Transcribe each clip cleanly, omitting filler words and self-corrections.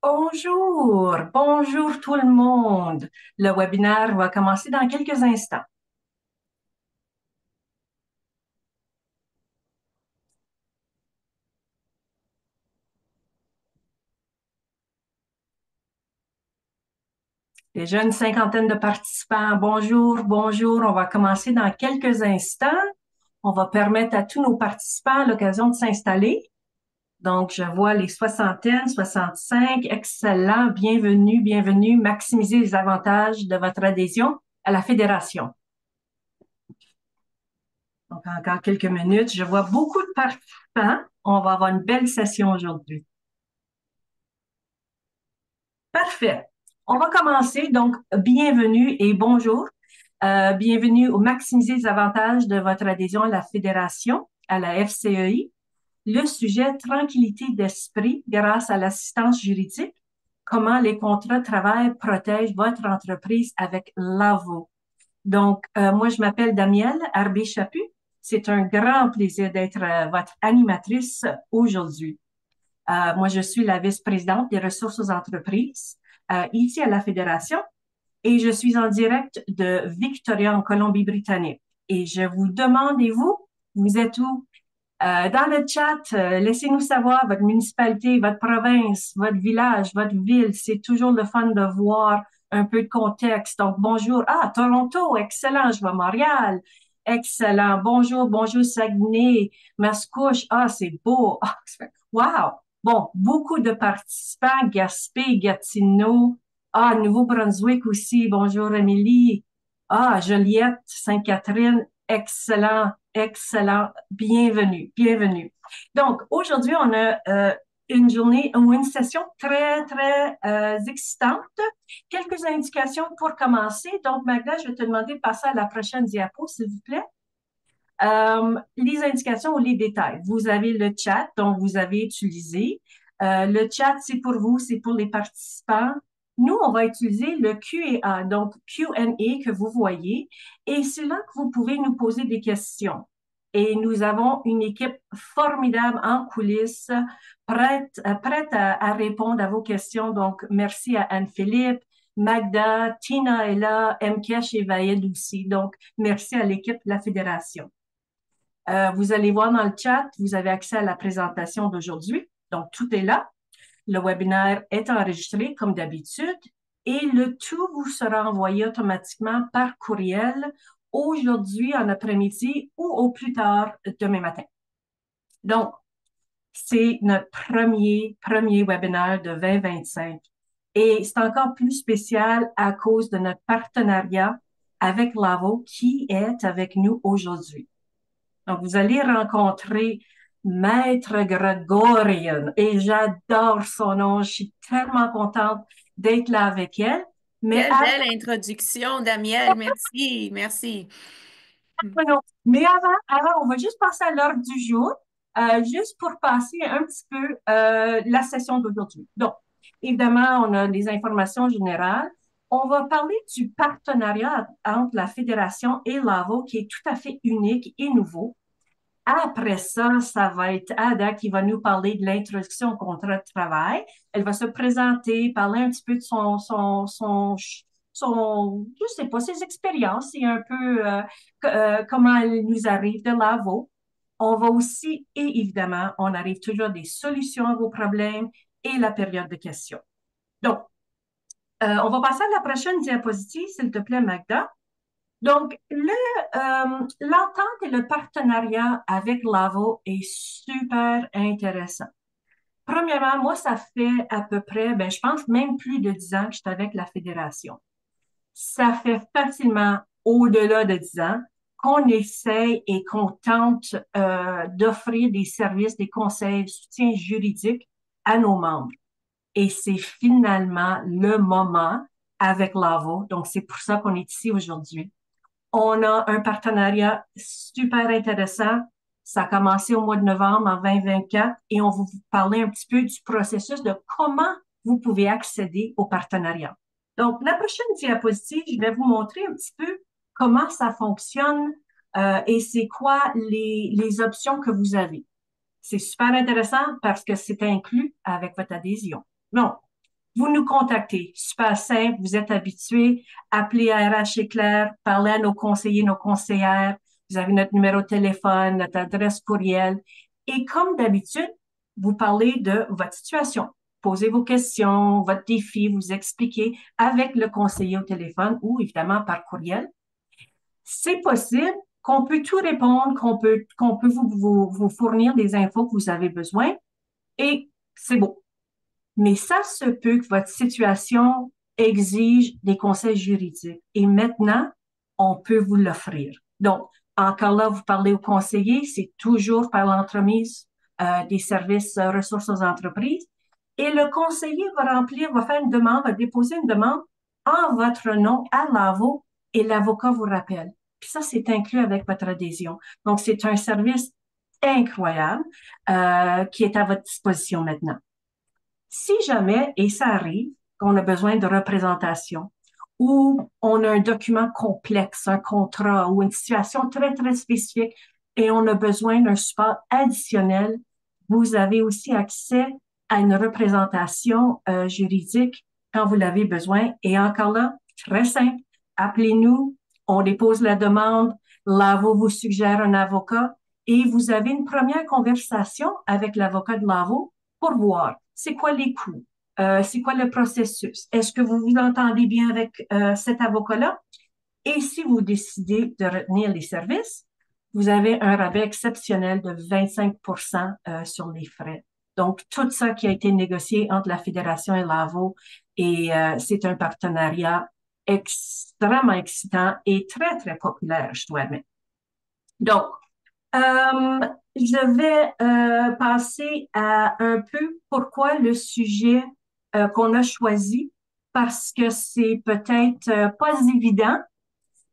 Bonjour, bonjour tout le monde. Le webinaire va commencer dans quelques instants. Déjà une cinquantaine de participants. Bonjour, bonjour. On va commencer dans quelques instants. On va permettre à tous nos participants l'occasion de s'installer. Donc, je vois les soixantaines, 65. Excellent. Bienvenue, bienvenue. Maximisez les avantages de votre adhésion à la fédération. Donc, encore quelques minutes. Je vois beaucoup de participants. On va avoir une belle session aujourd'hui. Parfait. On va commencer. Donc, bienvenue et bonjour. Bienvenue au Maximiser les avantages de votre adhésion à la Fédération, à la FCEI. Le sujet, tranquillité d'esprit grâce à l'assistance juridique. Comment les contrats de travail protègent votre entreprise avec l'AVO. Donc, moi, je m'appelle Danielle Arbé-Chaput. C'est un grand plaisir d'être votre animatrice aujourd'hui. Moi, je suis la vice-présidente des ressources aux entreprises ici à la Fédération et je suis en direct de Victoria en Colombie-Britannique. Et je vous demande, et vous, vous êtes où? Dans le chat, laissez-nous savoir votre municipalité, votre province, votre village, votre ville. C'est toujours le fun de voir un peu de contexte. Donc, bonjour. Ah, Toronto, excellent. Je vois Montréal. Excellent. Bonjour, bonjour Saguenay, Mascouche. Ah, c'est beau. Ah, wow. Bon, beaucoup de participants. Gaspé, Gatineau. Ah, Nouveau-Brunswick aussi. Bonjour, Émilie. Ah, Joliette, Sainte-Catherine. Excellent, excellent. Bienvenue, bienvenue. Donc, aujourd'hui, on a une journée ou une session très, très excitante. Quelques indications pour commencer. Donc, Magda, je vais te demander de passer à la prochaine diapo, s'il vous plaît. Les indications ou les détails. Vous avez le chat, dont vous avez utilisé. Le chat, c'est pour vous, c'est pour les participants. Nous, on va utiliser le Q&A, donc Q&A que vous voyez, et c'est là que vous pouvez nous poser des questions. Et nous avons une équipe formidable en coulisses, prête à répondre à vos questions. Donc, merci à Anne-Philippe, Magda, Tina est là, Mkesh et Vaïd aussi. Donc, merci à l'équipe de la Fédération. Vous allez voir dans le chat, vous avez accès à la présentation d'aujourd'hui. Donc, tout est là. Le webinaire est enregistré comme d'habitude et le tout vous sera envoyé automatiquement par courriel aujourd'hui en après-midi ou au plus tard demain matin. Donc, c'est notre premier webinaire de 2025 et c'est encore plus spécial à cause de notre partenariat avec Lavo qui est avec nous aujourd'hui. Donc, vous allez rencontrer Maître Gregorian et j'adore son nom. Je suis tellement contente d'être là avec elle. Mais Quelle belle introduction, Danielle. Merci, merci. avant, on va juste passer à l'ordre du jour, juste pour passer un petit peu la session d'aujourd'hui. Donc, évidemment, on a les informations générales. On va parler du partenariat entre la Fédération et l'AVO qui est tout à fait unique et nouveau. Après ça, ça va être Ada qui va nous parler de l'introduction au contrat de travail. Elle va se présenter, parler un petit peu de je sais pas, ses expériences et un peu comment elle nous arrive de l'AVO. On va aussi, et évidemment, on arrive toujours à des solutions à vos problèmes et la période de questions. Donc, on va passer à la prochaine diapositive, s'il te plaît, Magda. Donc, l'entente et le partenariat avec Lavo est super intéressant. Premièrement, moi, ça fait à peu près, je pense même plus de 10 ans que je suis avec la fédération. Ça fait facilement au-delà de 10 ans qu'on essaye et qu'on tente d'offrir des services, des conseils, soutien juridique à nos membres. Et c'est finalement le moment avec Lavo. Donc, c'est pour ça qu'on est ici aujourd'hui. On a un partenariat super intéressant. Ça a commencé au mois de novembre en 2024 et on va vous parler un petit peu du processus de comment vous pouvez accéder au partenariat. Donc, la prochaine diapositive, je vais vous montrer un petit peu comment ça fonctionne et c'est quoi les options que vous avez. C'est super intéressant parce que c'est inclus avec votre adhésion. Bon, vous nous contactez. Super simple, vous êtes habitués. Appelez à RH Éclair, parlez à nos conseillers, nos conseillères. Vous avez notre numéro de téléphone, notre adresse courriel. Et comme d'habitude, vous parlez de votre situation. Posez vos questions, votre défi, vous expliquez avec le conseiller au téléphone ou évidemment par courriel. C'est possible qu'on peut tout répondre, qu'on peut vous fournir des infos que vous avez besoin et c'est beau. Mais ça se peut que votre situation exige des conseils juridiques. Et maintenant, on peut vous l'offrir. Donc, encore là, vous parlez au conseiller, c'est toujours par l'entremise des services ressources aux entreprises. Et le conseiller va faire une demande, va déposer une demande en votre nom à l'AVO et l'avocat vous rappelle. Puis ça, c'est inclus avec votre adhésion. Donc, c'est un service incroyable qui est à votre disposition maintenant. Si jamais, et ça arrive, qu'on a besoin de représentation ou on a un document complexe, un contrat ou une situation très, très spécifique et on a besoin d'un support additionnel, vous avez aussi accès à une représentation juridique quand vous l'avez besoin. Et encore là, très simple, appelez-nous, on dépose la demande, l'AVO vous suggère un avocat et vous avez une première conversation avec l'avocat de l'AVO pour voir c'est quoi les coûts, c'est quoi le processus, est-ce que vous vous entendez bien avec cet avocat-là? Et si vous décidez de retenir les services, vous avez un rabais exceptionnel de 25 sur les frais. Donc, tout ça qui a été négocié entre la Fédération et l'AVO, et c'est un partenariat extrêmement excitant et très, très populaire, je dois admettre. Donc, je vais passer à un peu pourquoi le sujet qu'on a choisi, parce que c'est peut-être pas évident,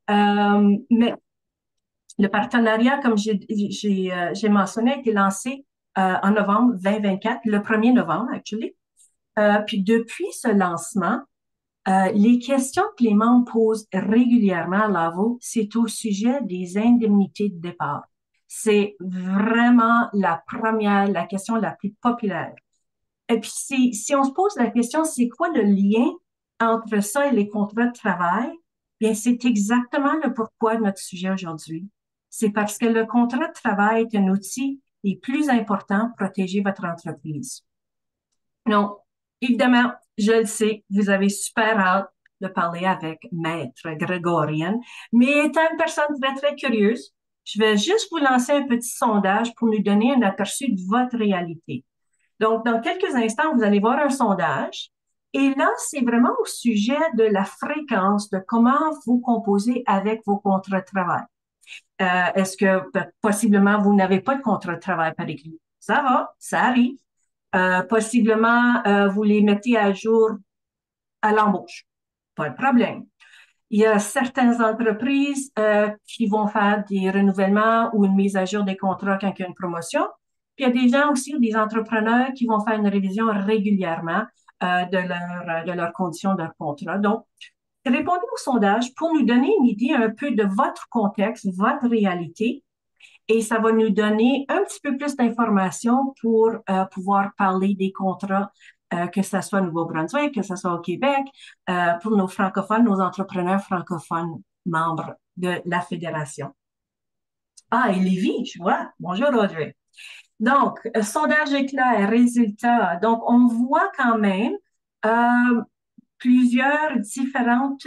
mais le partenariat, comme j'ai mentionné, a été lancé en novembre 2024, le 1er novembre, actually. Puis depuis ce lancement, les questions que les membres posent régulièrement à l'AVO, c'est au sujet des indemnités de départ. C'est vraiment la question la plus populaire. Et puis, si on se pose la question, c'est quoi le lien entre ça et les contrats de travail? Bien, c'est exactement le pourquoi de notre sujet aujourd'hui. C'est parce que le contrat de travail est un outil les plus importants pour protéger votre entreprise. Donc, évidemment, je le sais, vous avez super hâte de parler avec Maître Grégorienne, mais étant une personne très, très curieuse, je vais juste vous lancer un petit sondage pour nous donner un aperçu de votre réalité. Donc, dans quelques instants, vous allez voir un sondage. Et là, c'est vraiment au sujet de la fréquence, de comment vous composez avec vos contrats de travail. Est-ce que possiblement vous n'avez pas de contrat de travail par écrit? Ça va, ça arrive. Possiblement, vous les mettez à jour à l'embauche. Pas de problème. Il y a certaines entreprises qui vont faire des renouvellements ou une mise à jour des contrats quand il y a une promotion. Puis il y a des gens aussi, des entrepreneurs qui vont faire une révision régulièrement de leurs conditions de leur contrat. Donc, répondez au sondage pour nous donner une idée un peu de votre contexte, votre réalité, et ça va nous donner un petit peu plus d'informations pour pouvoir parler des contrats, que ce soit au Nouveau-Brunswick, que ce soit au Québec, pour nos francophones, nos entrepreneurs francophones membres de la Fédération. Ah, et Lévi, je vois. Bonjour, Audrey. Donc, sondage éclair, résultat. Donc, on voit quand même plusieurs différentes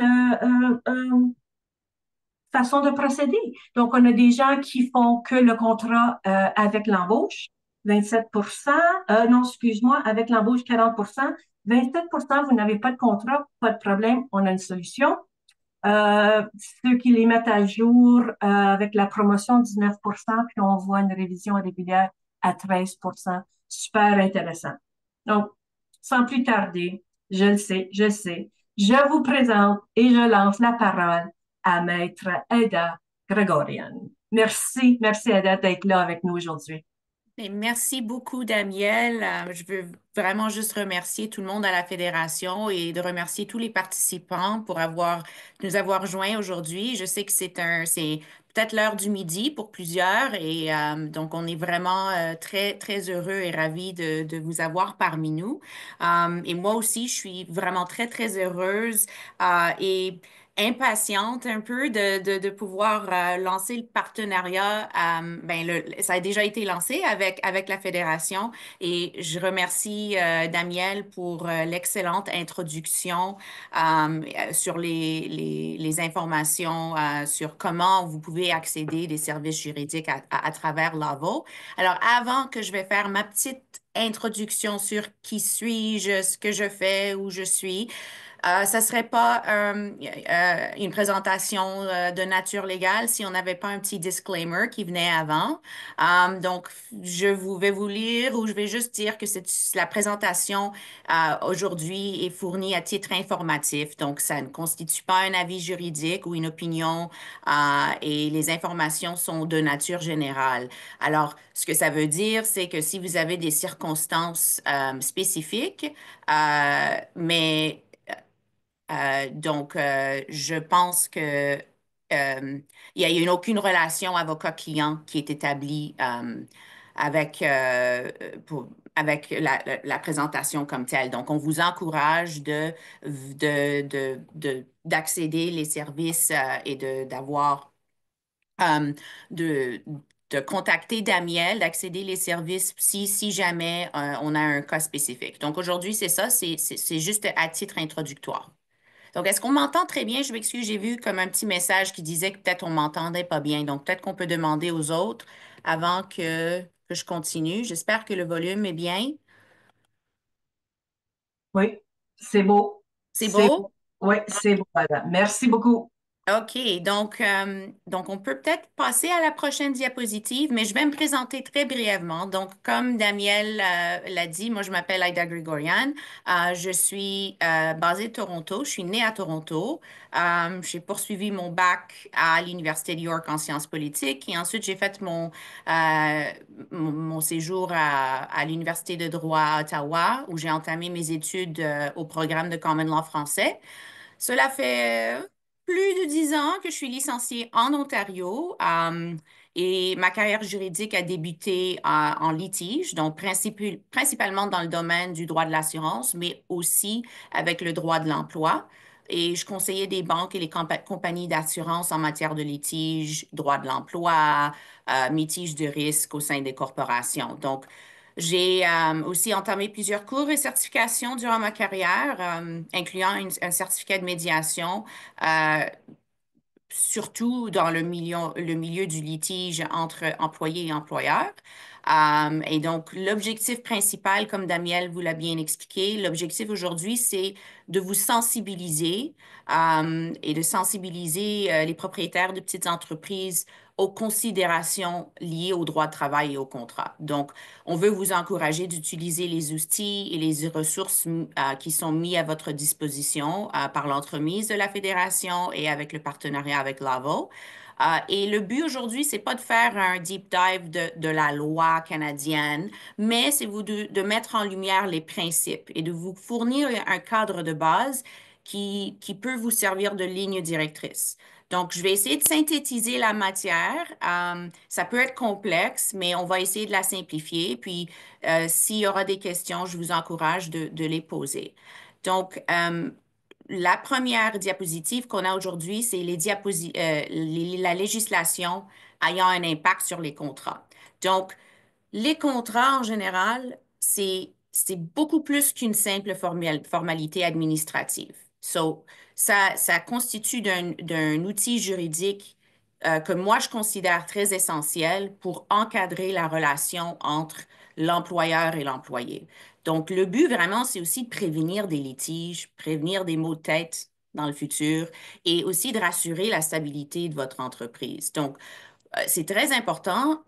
façon de procéder. Donc, on a des gens qui font que le contrat avec l'embauche, 27 non, excuse-moi, avec l'embauche, 40 27 vous n'avez pas de contrat, pas de problème, on a une solution. Ceux qui les mettent à jour avec la promotion, 19 puis on voit une révision régulière à 13 super intéressant. Donc, sans plus tarder, je le sais, je vous présente et je lance la parole à Maître Ada Gregorian. Merci, merci Ada d'être là avec nous aujourd'hui. Et merci beaucoup, Daniel. Je veux vraiment juste remercier tout le monde à la Fédération et de remercier tous les participants pour nous avoir joints aujourd'hui. Je sais que c'est peut-être l'heure du midi pour plusieurs. Et donc, on est vraiment très, très heureux et ravis de vous avoir parmi nous. Et moi aussi, je suis vraiment très, très heureuse et impatiente un peu de pouvoir lancer le partenariat. Ça a déjà été lancé avec la fédération et je remercie Daniel pour l'excellente introduction sur les informations sur comment vous pouvez accéder des services juridiques à travers Lavo. Alors, avant que je vais faire ma petite introduction sur qui suis-je, ce que je fais, où je suis, ça serait pas une présentation de nature légale si on n'avait pas un petit disclaimer qui venait avant. Donc, vais vous lire ou je vais juste dire que la présentation aujourd'hui est fournie à titre informatif. Donc, ça ne constitue pas un avis juridique ou une opinion et les informations sont de nature générale. Alors, ce que ça veut dire, c'est que si vous avez des circonstances spécifiques, mais je pense que il n'y a eu aucune relation avocat-client qui est établie avec, avec la présentation comme telle. Donc, on vous encourage d'accéder les services et d'avoir euh, de, de contacter Damiel, d'accéder les services si jamais on a un cas spécifique. Donc, aujourd'hui, c'est ça, c'est juste à titre introductoire. Donc, est-ce qu'on m'entend très bien? Je m'excuse, j'ai vu comme un petit message qui disait que peut-être on m'entendait pas bien. Donc, peut-être qu'on peut demander aux autres avant que je continue. J'espère que le volume est bien. Oui, c'est beau. C'est C'est beau? beau. Oui, c'est beau, madame. Merci beaucoup. OK, donc on peut peut-être passer à la prochaine diapositive, mais je vais me présenter très brièvement. Donc, comme Daniel l'a dit, moi je m'appelle Aida Grigorian. Je suis basée de Toronto. Je suis née à Toronto. J'ai poursuivi mon bac à l'Université de York en sciences politiques et ensuite j'ai fait mon séjour à l'Université de droit à Ottawa où j'ai entamé mes études au programme de Common Law français. Cela fait plus de 10 ans que je suis licenciée en Ontario et ma carrière juridique a débuté en litige, donc principalement dans le domaine du droit de l'assurance, mais aussi avec le droit de l'emploi. Et je conseillais des banques et les compagnies d'assurance en matière de litige, droit de l'emploi, litige de risque au sein des corporations. Donc, j'ai aussi entamé plusieurs cours et certifications durant ma carrière, incluant un certificat de médiation, euh, surtout dans le milieu du litige entre employés et employeurs. Et donc, l'objectif principal, comme Daniel vous l'a bien expliqué, l'objectif aujourd'hui, c'est de vous sensibiliser et de sensibiliser les propriétaires de petites entreprises aux considérations liées au droit de travail et au contrat. Donc, on veut vous encourager d'utiliser les outils et les ressources qui sont mis à votre disposition par l'entremise de la Fédération et avec le partenariat avec Lavo. Et le but aujourd'hui, c'est pas de faire un deep dive de la loi canadienne, mais c'est de mettre en lumière les principes et de vous fournir un cadre de base qui peut vous servir de ligne directrice. Donc, je vais essayer de synthétiser la matière. Ça peut être complexe, mais on va essayer de la simplifier. Puis, s'il y aura des questions, je vous encourage de les poser. Donc, la première diapositive qu'on a aujourd'hui, c'est la législation ayant un impact sur les contrats. Donc, les contrats, en général, c'est beaucoup plus qu'une simple formalité administrative. So, ça constitue d'un outil juridique que moi, je considère très essentiel pour encadrer la relation entre l'employeur et l'employé. Donc, le but, vraiment, c'est aussi de prévenir des litiges, prévenir des maux de tête dans le futur et aussi de rassurer la stabilité de votre entreprise. Donc, c'est très important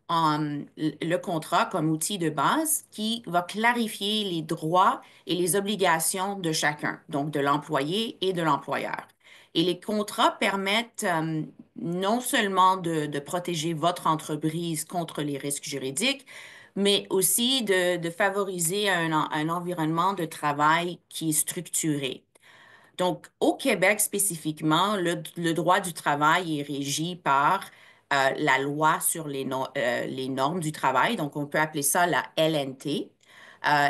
le contrat comme outil de base qui va clarifier les droits et les obligations de chacun, donc de l'employé et de l'employeur. Et les contrats permettent non seulement de protéger votre entreprise contre les risques juridiques, mais aussi de favoriser un environnement de travail qui est structuré. Donc, au Québec spécifiquement, le droit du travail est régi par la loi sur les normes du travail. Donc, on peut appeler ça la LNT.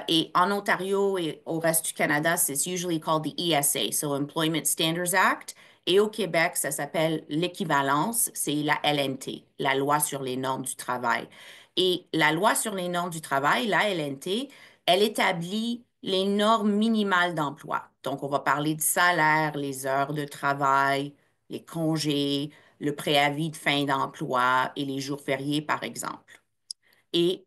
Et en Ontario et au reste du Canada, c'est usually called the ESA, so Employment Standards Act. Et au Québec, ça s'appelle l'équivalence, c'est la LNT, la loi sur les normes du travail. Et la loi sur les normes du travail, la LNT, elle établit les normes minimales d'emploi. Donc, on va parler de salaire, les heures de travail, les congés, le préavis de fin d'emploi et les jours fériés, par exemple. Et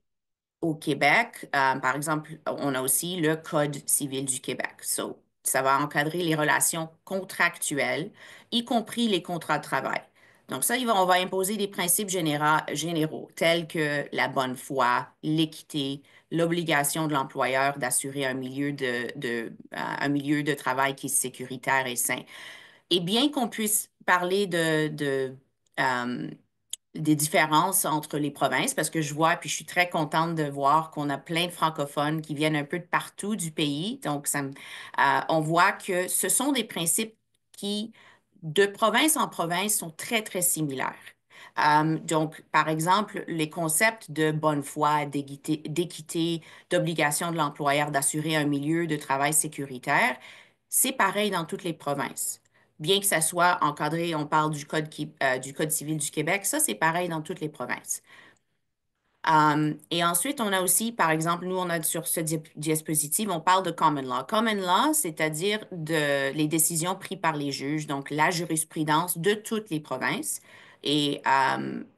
au Québec, par exemple, on a aussi le Code civil du Québec. So, ça va encadrer les relations contractuelles, y compris les contrats de travail. Donc ça, on va imposer des principes généraux tels que la bonne foi, l'équité, l'obligation de l'employeur d'assurer un milieu de travail qui est sécuritaire et sain. Et bien qu'on puisse parler euh, des différences entre les provinces, parce que je vois, puis je suis très contente de voir qu'on a plein de francophones qui viennent un peu de partout du pays. Donc, on voit que ce sont des principes qui, de province en province, sont très, très similaires. Donc, par exemple, les concepts de bonne foi, d'équité, d'obligation de l'employeur d'assurer un milieu de travail sécuritaire, c'est pareil dans toutes les provinces. Bien que ça soit encadré, on parle du Code civil du Québec, ça c'est pareil dans toutes les provinces. Et ensuite, on a aussi, par exemple, nous, on a sur ce diapositive, on parle de common law. Common law, c'est-à-dire les décisions prises par les juges, donc la jurisprudence de toutes les provinces. Et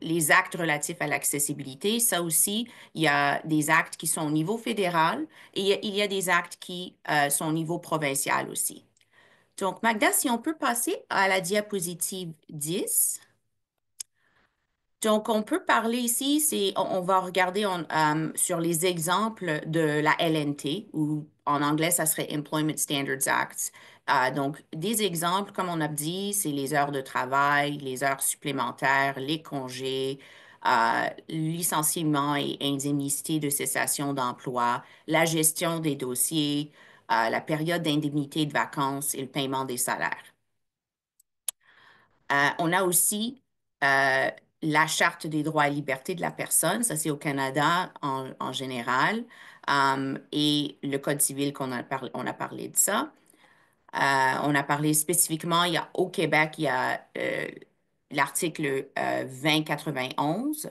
les actes relatifs à l'accessibilité, ça aussi, il y a des actes qui sont au niveau fédéral et il y a des actes qui sont au niveau provincial aussi. Donc, Magda, si on peut passer à la diapositive 10. Donc, on peut parler ici, on va regarder sur les exemples de la LNT, ou en anglais, ça serait Employment Standards Act. Donc, des exemples, comme on a dit, c'est les heures de travail, les heures supplémentaires, les congés, licenciement et indemnité de cessation d'emploi, la gestion des dossiers, la période d'indemnité de vacances et le paiement des salaires. On a aussi euh, la Charte des droits et libertés de la personne, ça c'est au Canada en général, et le Code civil on a parlé de ça. On a parlé spécifiquement, au Québec, il y a l'article 2091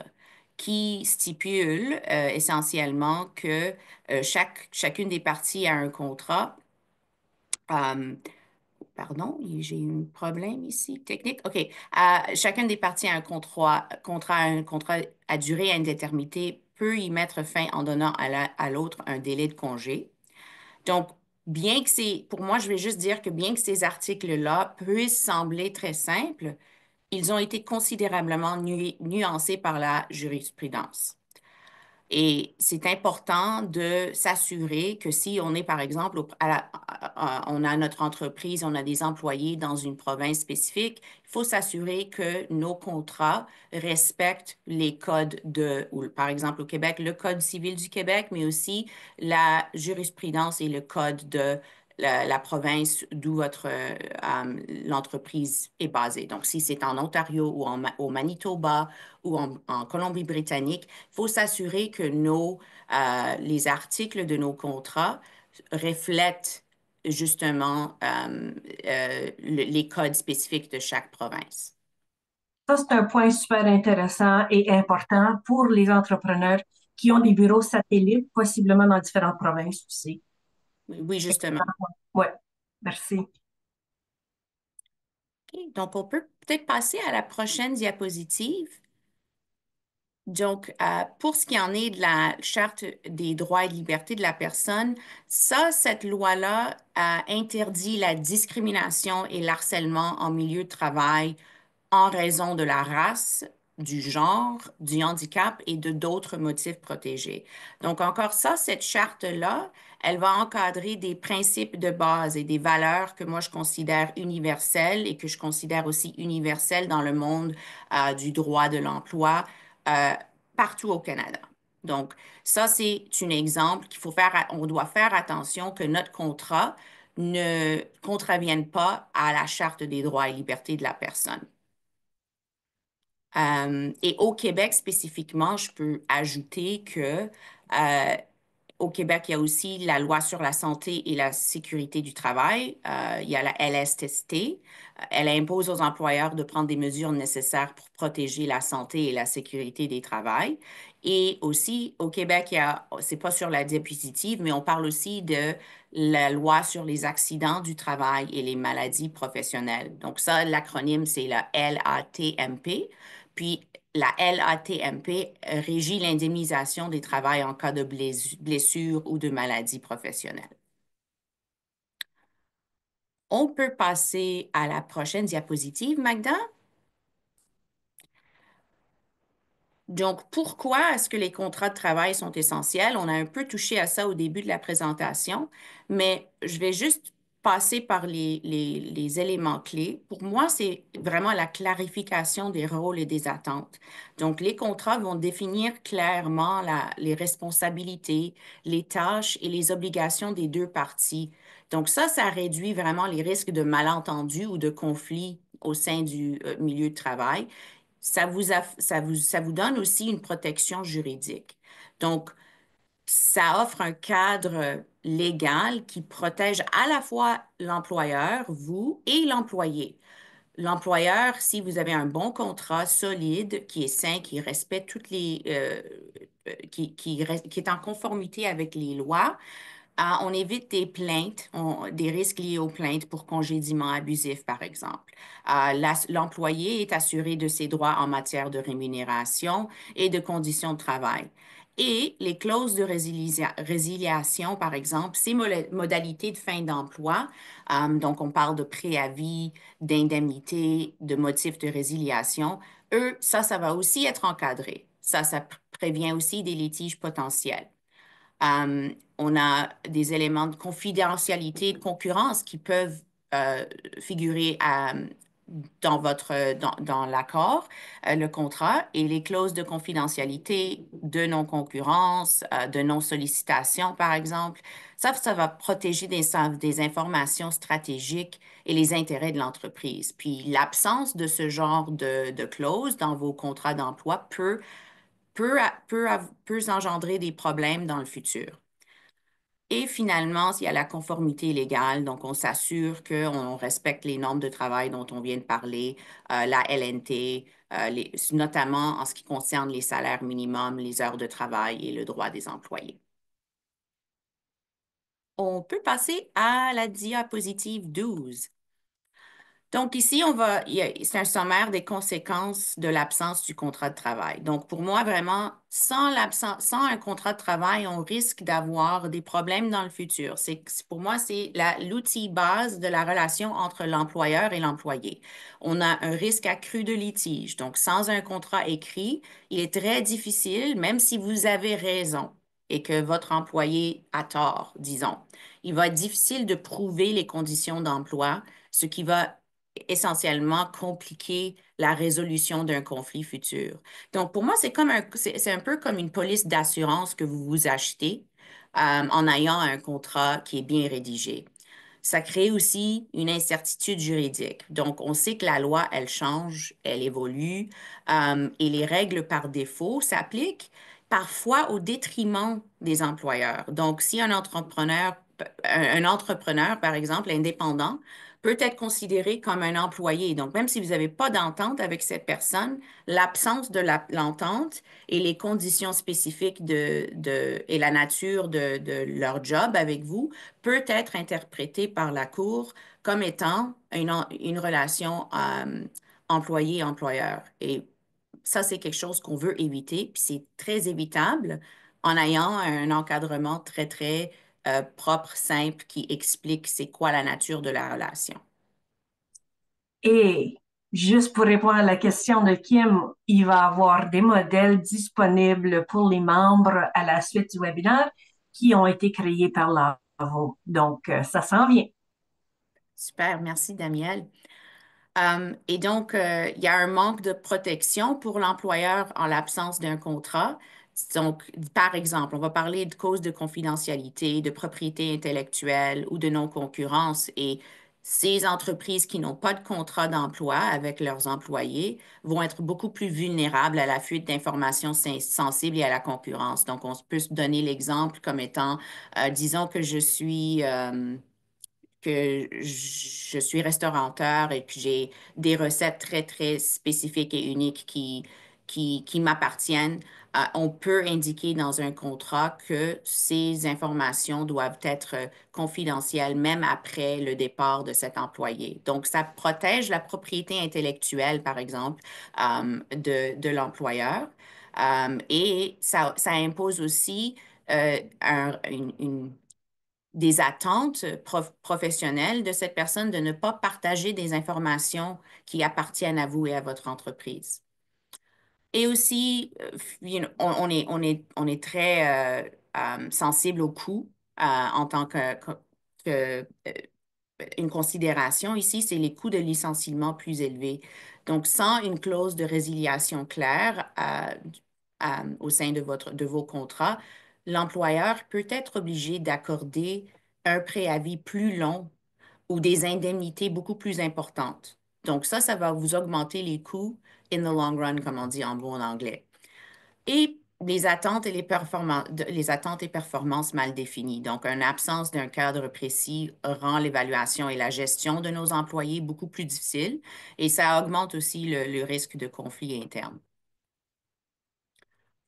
qui stipule essentiellement que chacune des parties a un contrat. euh, Pardon, j'ai eu un problème ici, technique. OK. Chacune des parties a un contrat à durée indéterminée peut y mettre fin en donnant à l'autre un délai de congé. Donc, pour moi, je vais juste dire que bien que ces articles-là puissent sembler très simples, ils ont été considérablement nuancés par la jurisprudence. Et c'est important de s'assurer que si on est, par exemple, on a notre entreprise, on a des employés dans une province spécifique, il faut s'assurer que nos contrats respectent les codes par exemple, au Québec, le Code civil du Québec, mais aussi la jurisprudence et le code de la province d'où l'entreprise est basée. Donc, si c'est en Ontario ou au Manitoba ou en Colombie-Britannique, il faut s'assurer que les articles de nos contrats reflètent justement les codes spécifiques de chaque province. Ça, c'est un point super intéressant et important pour les entrepreneurs qui ont des bureaux satellites, possiblement dans différentes provinces aussi. Oui, justement. Oui, merci. OK. Donc, on peut peut-être passer à la prochaine diapositive. Donc, pour ce qui en est de la Charte des droits et libertés de la personne, cette loi-là interdit la discrimination et l'harcèlement en milieu de travail en raison de la race, du genre, du handicap et de d'autres motifs protégés. Donc, encore ça, cette charte-là, elle va encadrer des principes de base et des valeurs que moi je considère universelles et que je considère aussi universelles dans le monde du droit de l'emploi euh, partout au Canada. Donc, ça, c'est un exemple on doit faire attention que notre contrat ne contravienne pas à la Charte des droits et libertés de la personne. Et au Québec spécifiquement, je peux ajouter que au Québec, il y a aussi la loi sur la santé et la sécurité du travail. Il y a la LSTT. Elle impose aux employeurs de prendre des mesures nécessaires pour protéger la santé et la sécurité des travails. Et aussi, au Québec, c'est pas sur la diapositive, mais on parle aussi de la loi sur les accidents du travail et les maladies professionnelles. Donc ça, l'acronyme, c'est la LATMP. Puis la LATMP régit l'indemnisation des travailleurs en cas de blessure ou de maladie professionnelle. On peut passer à la prochaine diapositive, Magda. Donc, pourquoi est-ce que les contrats de travail sont essentiels? On a un peu touché à ça au début de la présentation, mais je vais juste passer par les éléments clés. Pour moi, c'est vraiment la clarification des rôles et des attentes. Donc, les contrats vont définir clairement les responsabilités, les tâches et les obligations des deux parties. Donc, ça réduit vraiment les risques de malentendus ou de conflits au sein du milieu de travail. Ça vous donne aussi une protection juridique. Donc, ça offre un cadre légal qui protège à la fois l'employeur, vous, et l'employé. L'employeur, si vous avez un bon contrat solide, qui est sain, qui respecte qui est en conformité avec les lois, on évite des plaintes, des risques liés aux plaintes pour congédiement abusif, par exemple. L'employé est assuré de ses droits en matière de rémunération et de conditions de travail. Et les clauses de résiliation, par exemple, ces modalités de fin d'emploi, donc on parle de préavis, d'indemnité, de motifs de résiliation, ça va aussi être encadré. Ça prévient aussi des litiges potentiels. On a des éléments de confidentialité et de concurrence qui peuvent euh, figurer dans l'accord, le contrat, et les clauses de confidentialité, de non-concurrence, de non-sollicitation, par exemple. Ça va protéger des informations stratégiques et les intérêts de l'entreprise. Puis l'absence de ce genre de clauses dans vos contrats d'emploi peut engendrer des problèmes dans le futur. Et finalement, il y a la conformité légale, donc on s'assure qu'on respecte les normes de travail dont on vient de parler, la LNT, notamment en ce qui concerne les salaires minimums, les heures de travail et le droit des employés. On peut passer à la diapositive 12. Donc ici, c'est un sommaire des conséquences de l'absence du contrat de travail. Donc pour moi, vraiment, sans un contrat de travail, on risque d'avoir des problèmes dans le futur. Pour moi, c'est l'outil base de la relation entre l'employeur et l'employé. On a un risque accru de litige. Donc sans un contrat écrit, il est très difficile, même si vous avez raison et que votre employé a tort, disons. Il va être difficile de prouver les conditions d'emploi, ce qui va essentiellement compliquer la résolution d'un conflit futur. Donc, pour moi, c'est un peu comme une police d'assurance que vous vous achetez en ayant un contrat qui est bien rédigé. Ça crée aussi une incertitude juridique. Donc, on sait que la loi, elle change, elle évolue, et les règles par défaut s'appliquent parfois au détriment des employeurs. Donc, si un entrepreneur, par exemple, indépendant, peut être considéré comme un employé. Donc, même si vous n'avez pas d'entente avec cette personne, l'absence de l'entente et les conditions spécifiques et la nature de leur job avec vous peut être interprété par la Cour comme étant une relation employé-employeur. Et ça, c'est quelque chose qu'on veut éviter, puis c'est très évitable en ayant un encadrement très, très propre, simple, qui explique c'est quoi la nature de la relation. Et juste pour répondre à la question de Kim, il va y avoir des modèles disponibles pour les membres à la suite du webinaire qui ont été créés par l'AVO. Donc, ça s'en vient. Super, merci Daniel. Et donc, il y a un manque de protection pour l'employeur en l'absence d'un contrat. Donc, par exemple, on va parler de causes de confidentialité, de propriété intellectuelle ou de non-concurrence. Et Ces entreprises qui n'ont pas de contrat d'emploi avec leurs employés vont être beaucoup plus vulnérables à la fuite d'informations sensibles et à la concurrence. Donc, on peut se donner l'exemple comme étant, disons que je suis restaurateur et que j'ai des recettes très, très spécifiques et uniques qui m'appartiennent. On peut indiquer dans un contrat que ces informations doivent être confidentielles même après le départ de cet employé. Donc, ça protège la propriété intellectuelle, par exemple, de l'employeur. Et ça impose aussi des attentes professionnelles de cette personne de ne pas partager des informations qui appartiennent à vous et à votre entreprise. Et aussi, on est très sensible au coût en tant que, une considération ici, c'est les coûts de licenciement plus élevés. Donc, sans une clause de résiliation claire au sein de vos contrats, l'employeur peut être obligé d'accorder un préavis plus long ou des indemnités beaucoup plus importantes. Donc, ça va vous augmenter les coûts in the long run, comme on dit en bon anglais. Et les attentes et performances mal définies. Donc, une absence d'un cadre précis rend l'évaluation et la gestion de nos employés beaucoup plus difficiles et ça augmente aussi le risque de conflit interne.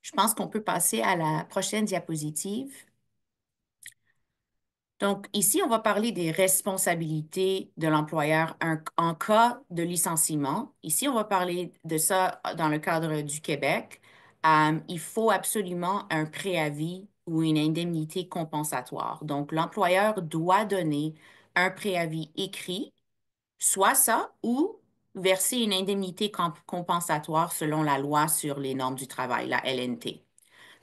Je pense qu'on peut passer à la prochaine diapositive. Donc, ici, on va parler des responsabilités de l'employeur en cas de licenciement. Ici, on va parler de ça dans le cadre du Québec. Il faut absolument un préavis ou une indemnité compensatoire. Donc, l'employeur doit donner un préavis écrit, soit ça, ou verser une indemnité compensatoire selon la loi sur les normes du travail, la LNT.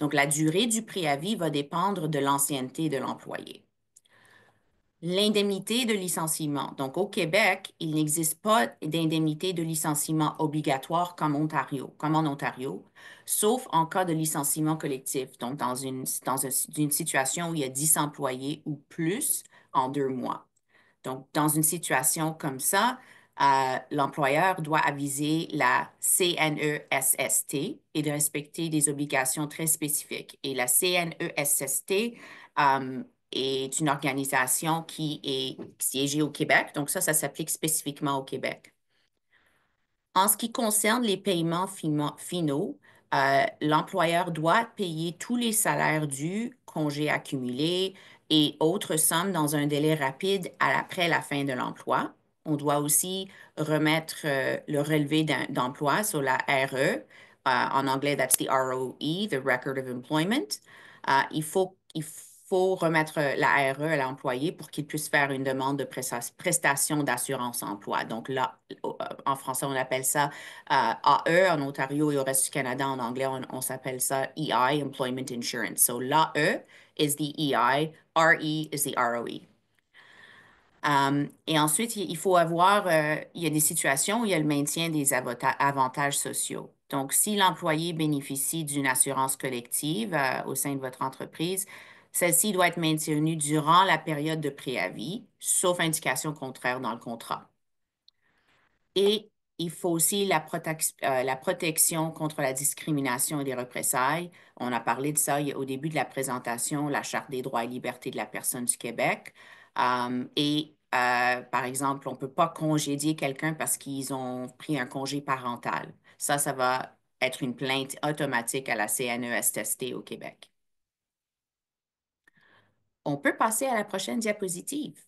Donc, la durée du préavis va dépendre de l'ancienneté de l'employé. L'indemnité de licenciement. Donc, au Québec, il n'existe pas d'indemnité de licenciement obligatoire comme en Ontario, sauf en cas de licenciement collectif. Donc, dans une situation où il y a 10 employés ou plus en 2 mois. Donc, dans une situation comme ça, l'employeur doit aviser la CNESST et de respecter des obligations très spécifiques. Et la CNESST est une organisation qui est siégée au Québec. Donc, ça s'applique spécifiquement au Québec. En ce qui concerne les paiements finaux, l'employeur doit payer tous les salaires dus, congés accumulés et autres sommes dans un délai rapide après la fin de l'emploi. On doit aussi remettre le relevé d'emploi sur la RE. En anglais, that's the ROE, the Record of Employment. Il faut remettre la RE à l'employé pour qu'il puisse faire une demande de prestation d'assurance emploi. Donc là, en français, on appelle ça AE. En Ontario et au reste du Canada, en anglais, on s'appelle ça EI, Employment Insurance. So l'AE is the EI, RE is the ROE. Et ensuite, il y a des situations où il y a le maintien des avantages sociaux. Donc, si l'employé bénéficie d'une assurance collective au sein de votre entreprise, celle-ci doit être maintenue durant la période de préavis, sauf indication contraire dans le contrat. Et il faut aussi la protection contre la discrimination et les représailles. On a parlé de ça au début de la présentation, la Charte des droits et libertés de la personne du Québec. Par exemple, on ne peut pas congédier quelqu'un parce qu'ils ont pris un congé parental. Ça va être une plainte automatique à la CNESST au Québec. On peut passer à la prochaine diapositive.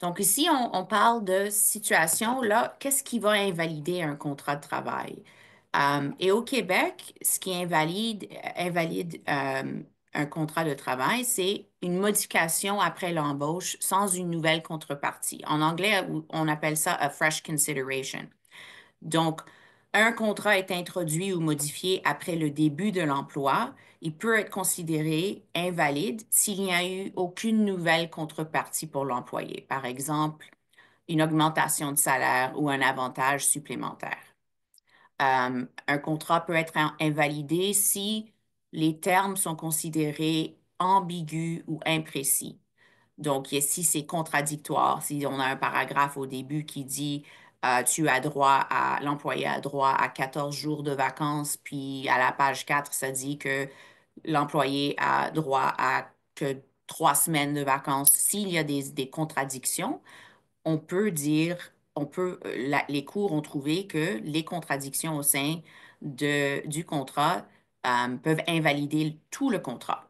Donc ici, on parle de situation, là, qu'est-ce qui va invalider un contrat de travail? Et au Québec, ce qui invalide un contrat de travail, c'est une modification après l'embauche sans une nouvelle contrepartie. En anglais, on appelle ça a fresh consideration. Donc, un contrat est introduit ou modifié après le début de l'emploi. Il peut être considéré invalide s'il n'y a eu aucune nouvelle contrepartie pour l'employé. Par exemple, une augmentation de salaire ou un avantage supplémentaire. Un contrat peut être invalidé si les termes sont considérés ambigus ou imprécis. Donc, si c'est contradictoire, si on a un paragraphe au début qui dit l'employé a droit à 14 jours de vacances, puis à la page 4 ça dit que l'employé a droit à que 3 semaines de vacances. S'il y a des contradictions, on peut dire, les cours ont trouvé que les contradictions au sein du contrat peuvent invalider tout le contrat.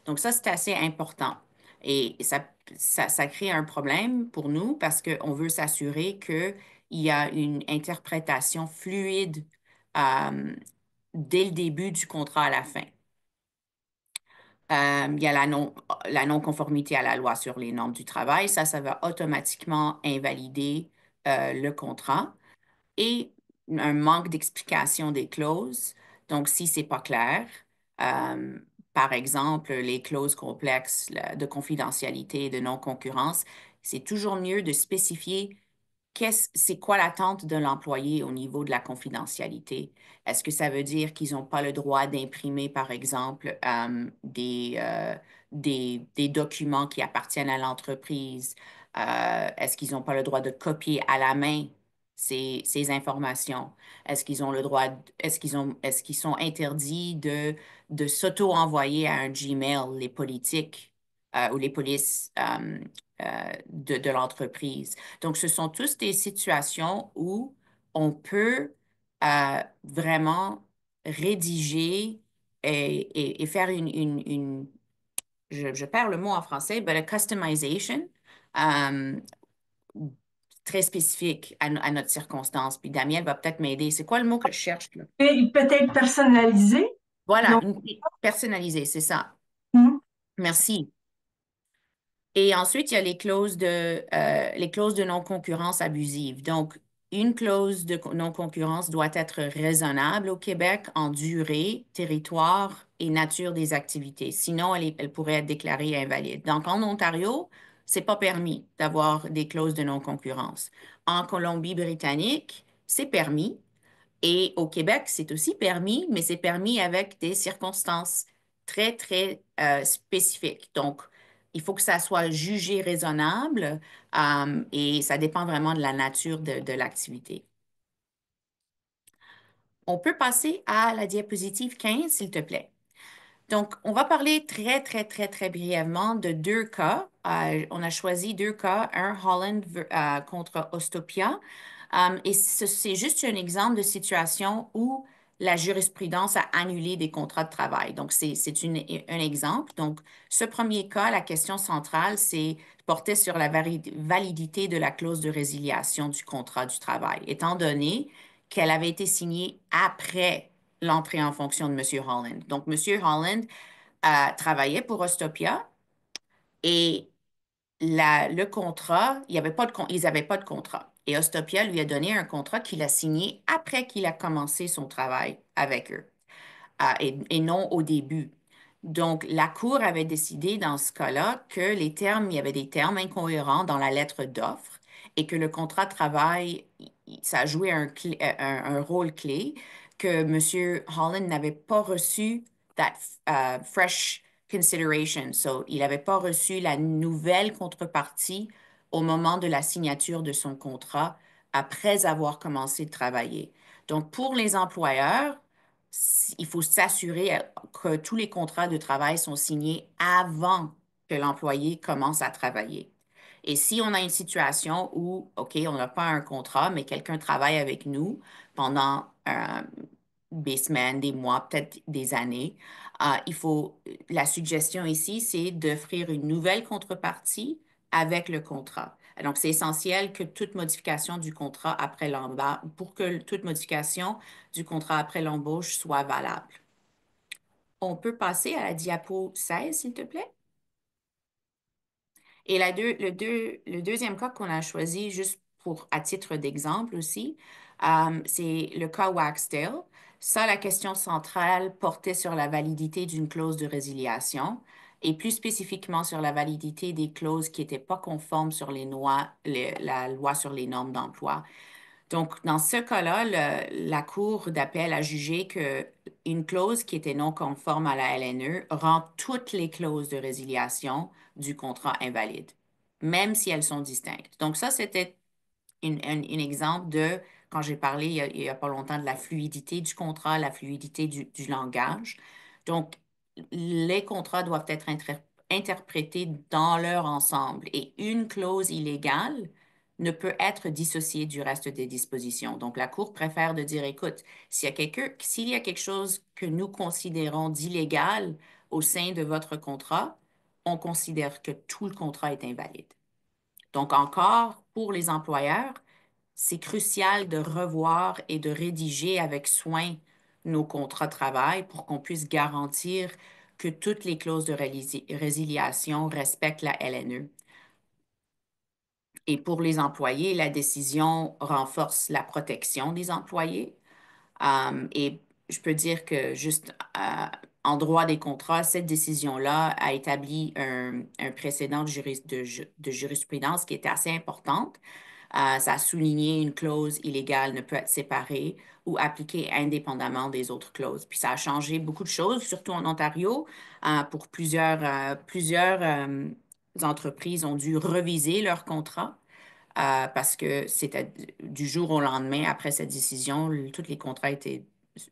Donc ça, c'est assez important. Et ça crée un problème pour nous parce qu'on veut s'assurer qu'il y a une interprétation fluide euh, dès le début du contrat à la fin. Il y a la non-conformité à la loi sur les normes du travail. Ça va automatiquement invalider le contrat et un manque d'explication des clauses. Donc, si c'est pas clair, euh, par exemple, les clauses complexes de confidentialité et de non-concurrence, c'est toujours mieux de spécifier c'est quoi l'attente de l'employé au niveau de la confidentialité? Est-ce que ça veut dire qu'ils n'ont pas le droit d'imprimer, par exemple, des documents qui appartiennent à l'entreprise? Est-ce qu'ils n'ont pas le droit de copier à la main ces informations? Est-ce qu'ils ont le droit, est-ce qu'ils sont interdits de s'auto-envoyer à un Gmail, les politiques, ou les polices, de l'entreprise? Donc, ce sont tous des situations où on peut vraiment rédiger et faire je perds le mot en français, but a customization euh, très spécifique à notre circonstance. Puis Daniel va peut-être m'aider. C'est quoi le mot que je cherche là? Et peut-être personnalisé. Voilà, Donc, personnalisé, c'est ça. hmm, Merci. Et ensuite, il y a les clauses de non-concurrence abusive. Donc, une clause de non-concurrence doit être raisonnable au Québec en durée, territoire et nature des activités. Sinon, elle pourrait être déclarée invalide. Donc, en Ontario, c'est pas permis d'avoir des clauses de non-concurrence. En Colombie-Britannique, c'est permis. Et au Québec, c'est aussi permis, mais c'est permis avec des circonstances très, très spécifiques. Donc, il faut que ça soit jugé raisonnable et ça dépend vraiment de la nature de l'activité. On peut passer à la diapositive 15, s'il te plaît. Donc, on va parler très, très, très, très brièvement de deux cas. On a choisi deux cas, un Holland contre Ostopia. Et c'est juste un exemple de situation où la jurisprudence a annulé des contrats de travail. Donc, un exemple. Donc, ce premier cas, la question centrale, portait sur la validité de la clause de résiliation du contrat du travail, étant donné qu'elle avait été signée après l'entrée en fonction de M. Holland. Donc, M. Holland travaillait pour Ostopia et le contrat, il y avait pas ils n'avaient pas de contrat. Et Ostopia lui a donné un contrat qu'il a signé après qu'il a commencé son travail avec eux et non au début. Donc, la Cour avait décidé dans ce cas-là que il y avait des termes incohérents dans la lettre d'offre et que le contrat de travail, ça a joué un rôle clé, que M. Holland n'avait pas reçu that fresh consideration. So, il n'avait pas reçu la nouvelle contrepartie au moment de la signature de son contrat après avoir commencé de travailler. Donc, pour les employeurs, il faut s'assurer que tous les contrats de travail sont signés avant que l'employé commence à travailler. Et si on a une situation où, OK, on n'a pas un contrat, mais quelqu'un travaille avec nous pendant des semaines, des mois, peut-être des années, la suggestion ici, c'est d'offrir une nouvelle contrepartie avec le contrat. Donc, c'est essentiel que toute modification du contrat après l'embauche, pour que toute modification du contrat après l'embauche soit valable. On peut passer à la diapo 16, s'il te plaît. Et le deuxième cas qu'on a choisi, juste à titre d'exemple aussi, c'est le cas Waxdale. Ça, la question centrale portait sur la validité d'une clause de résiliation et plus spécifiquement sur la validité des clauses qui n'étaient pas conformes sur la loi sur les normes d'emploi. Donc, dans ce cas-là, la Cour d'appel a jugé que une clause qui était non conforme à la LNE rend toutes les clauses de résiliation du contrat invalides, même si elles sont distinctes. Donc ça, c'était un exemple de, quand j'ai parlé il y a pas longtemps de la fluidité du contrat, la fluidité du langage. Donc, les contrats doivent être interprétés dans leur ensemble et une clause illégale ne peut être dissociée du reste des dispositions. Donc, la Cour préfère de dire, écoute, s'il y a quelque chose que nous considérons d'illégal au sein de votre contrat, on considère que tout le contrat est invalide. Donc, encore, pour les employeurs, c'est crucial de revoir et de rédiger avec soin nos contrats de travail pour qu'on puisse garantir que toutes les clauses de résiliation respectent la LNE. Et pour les employés, la décision renforce la protection des employés. Et je peux dire que juste en droit des contrats, cette décision-là a établi un précédent de jurisprudence qui était assez importante. Ça a souligné une clause illégale ne peut être séparée ou appliquée indépendamment des autres clauses. Puis ça a changé beaucoup de choses, surtout en Ontario, pour plusieurs entreprises ont dû reviser leur contrat parce que c'était du jour au lendemain, après cette décision, tous les contrats étaient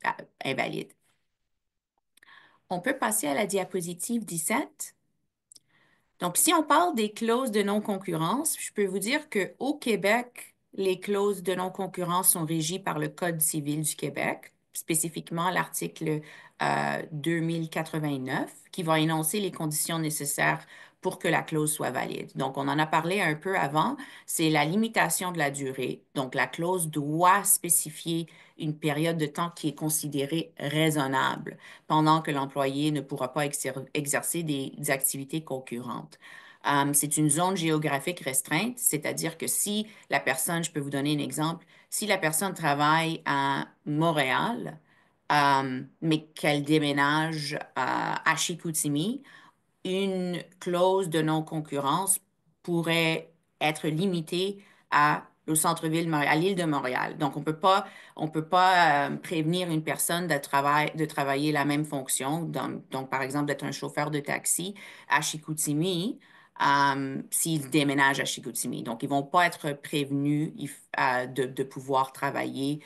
euh, invalides. On peut passer à la diapositive 17. Donc, si on parle des clauses de non-concurrence, je peux vous dire qu'au Québec, les clauses de non-concurrence sont régies par le Code civil du Québec, spécifiquement l'article 2089, qui va énoncer les conditions nécessaires pour que la clause soit valide. Donc, on en a parlé un peu avant, c'est la limitation de la durée. Donc, la clause doit spécifier une période de temps qui est considérée raisonnable pendant que l'employé ne pourra pas exercer des activités concurrentes. C'est une zone géographique restreinte, c'est-à-dire que si la personne, je peux vous donner un exemple, si la personne travaille à Montréal, mais qu'elle déménage à Chicoutimi, une clause de non-concurrence pourrait être limitée au centre-ville, à l'île de Montréal. Donc, on peut pas prévenir une personne de travailler la même fonction, donc, par exemple, d'être un chauffeur de taxi à Chicoutimi, s'il déménage à Chicoutimi. Donc, ils vont pas être prévenus de pouvoir travailler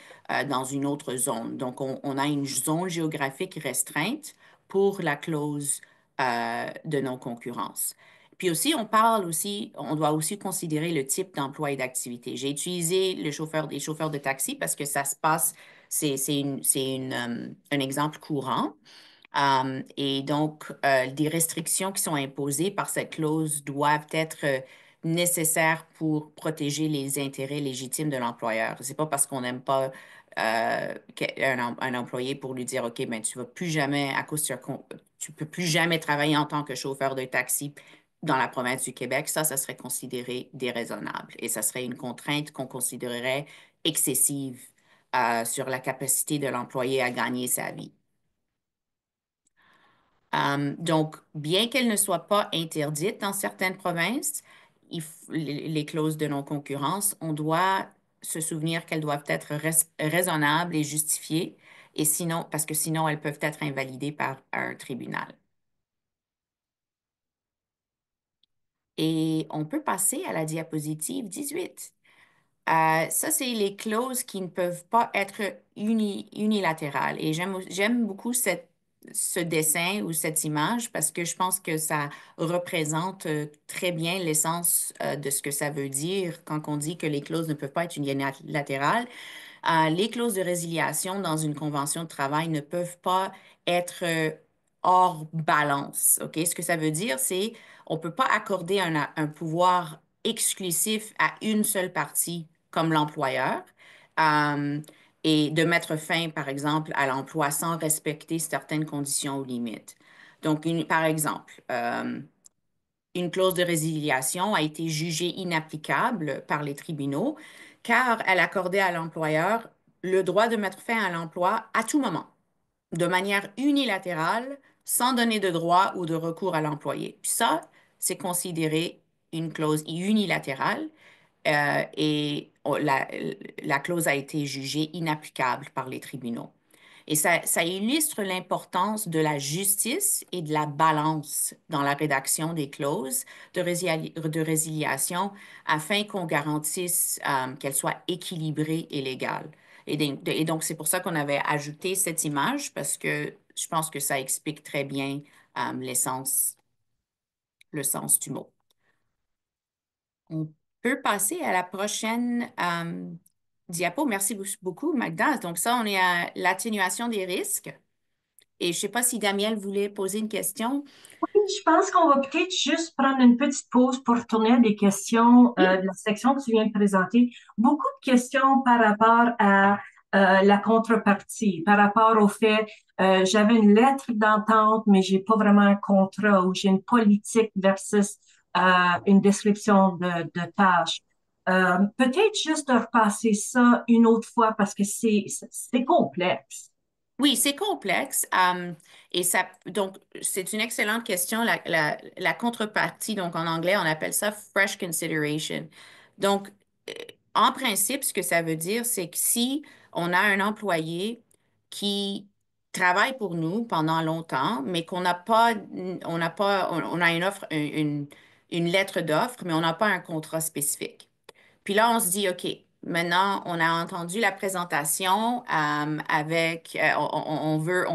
dans une autre zone. Donc, on a une zone géographique restreinte pour la clause de non-concurrence. Puis aussi, on doit aussi considérer le type d'emploi et d'activité. J'ai utilisé les chauffeurs de taxi parce que ça se passe, c'est un exemple courant. Et donc, des restrictions qui sont imposées par cette clause doivent être nécessaires pour protéger les intérêts légitimes de l'employeur. C'est pas parce qu'on n'aime pas un employé pour lui dire, OK, ben, tu vas plus jamais, à cause tu peux plus jamais travailler en tant que chauffeur de taxi dans la province du Québec. Ça serait considéré déraisonnable et ça serait une contrainte qu'on considérerait excessive sur la capacité de l'employé à gagner sa vie. Donc, bien qu'elle ne soit pas interdite dans certaines provinces, les clauses de non-concurrence, on doit se souvenir qu'elles doivent être raisonnables et justifiées, et sinon, parce que sinon, elles peuvent être invalidées par un tribunal. Et on peut passer à la diapositive 18. Ça, c'est les clauses qui ne peuvent pas être unilatérales. Et j'aime beaucoup ce dessin ou cette image parce que je pense que ça représente très bien l'essence de ce que ça veut dire quand on dit que les clauses ne peuvent pas être unilatérales. Les clauses de résiliation dans une convention de travail ne peuvent pas être hors balance. OK? Ce que ça veut dire, c'est on ne peut pas accorder un pouvoir exclusif à une seule partie comme l'employeur et de mettre fin, par exemple, à l'emploi sans respecter certaines conditions ou limites. Donc, par exemple, une clause de résiliation a été jugée inapplicable par les tribunaux car elle accordait à l'employeur le droit de mettre fin à l'emploi à tout moment, de manière unilatérale, sans donner de droit ou de recours à l'employé. Puis ça, c'est considéré une clause unilatérale et la clause a été jugée inapplicable par les tribunaux. Et ça illustre l'importance de la justice et de la balance dans la rédaction des clauses de résiliation afin qu'on garantisse qu'elles soient équilibrées et légales. Et donc, c'est pour ça qu'on avait ajouté cette image parce que je pense que ça explique très bien l'essence, le sens du mot. On peut passer à la prochaine diapo. Merci beaucoup, Magda. Donc ça, on est à l'atténuation des risques. Et je ne sais pas si Daniel voulait poser une question. Je pense qu'on va peut-être juste prendre une petite pause pour retourner à des questions Oui, de la section que tu viens de présenter. Beaucoup de questions par rapport à la contrepartie, par rapport au fait, j'avais une lettre d'entente, mais j'ai pas vraiment un contrat ou j'ai une politique versus une description de tâches. Peut-être juste de repasser ça une autre fois parce que c'est complexe. oui, c'est complexe. Et ça, donc, c'est une excellente question. La contrepartie, donc en anglais, on appelle ça fresh consideration. Donc, euh, en principe, ce que ça veut dire, c'est que si on a un employé qui travaille pour nous pendant longtemps, mais qu'on n'a pas, on a une offre, une lettre d'offre, mais on n'a pas un contrat spécifique. Puis là, on se dit, OK, maintenant, on a entendu la présentation on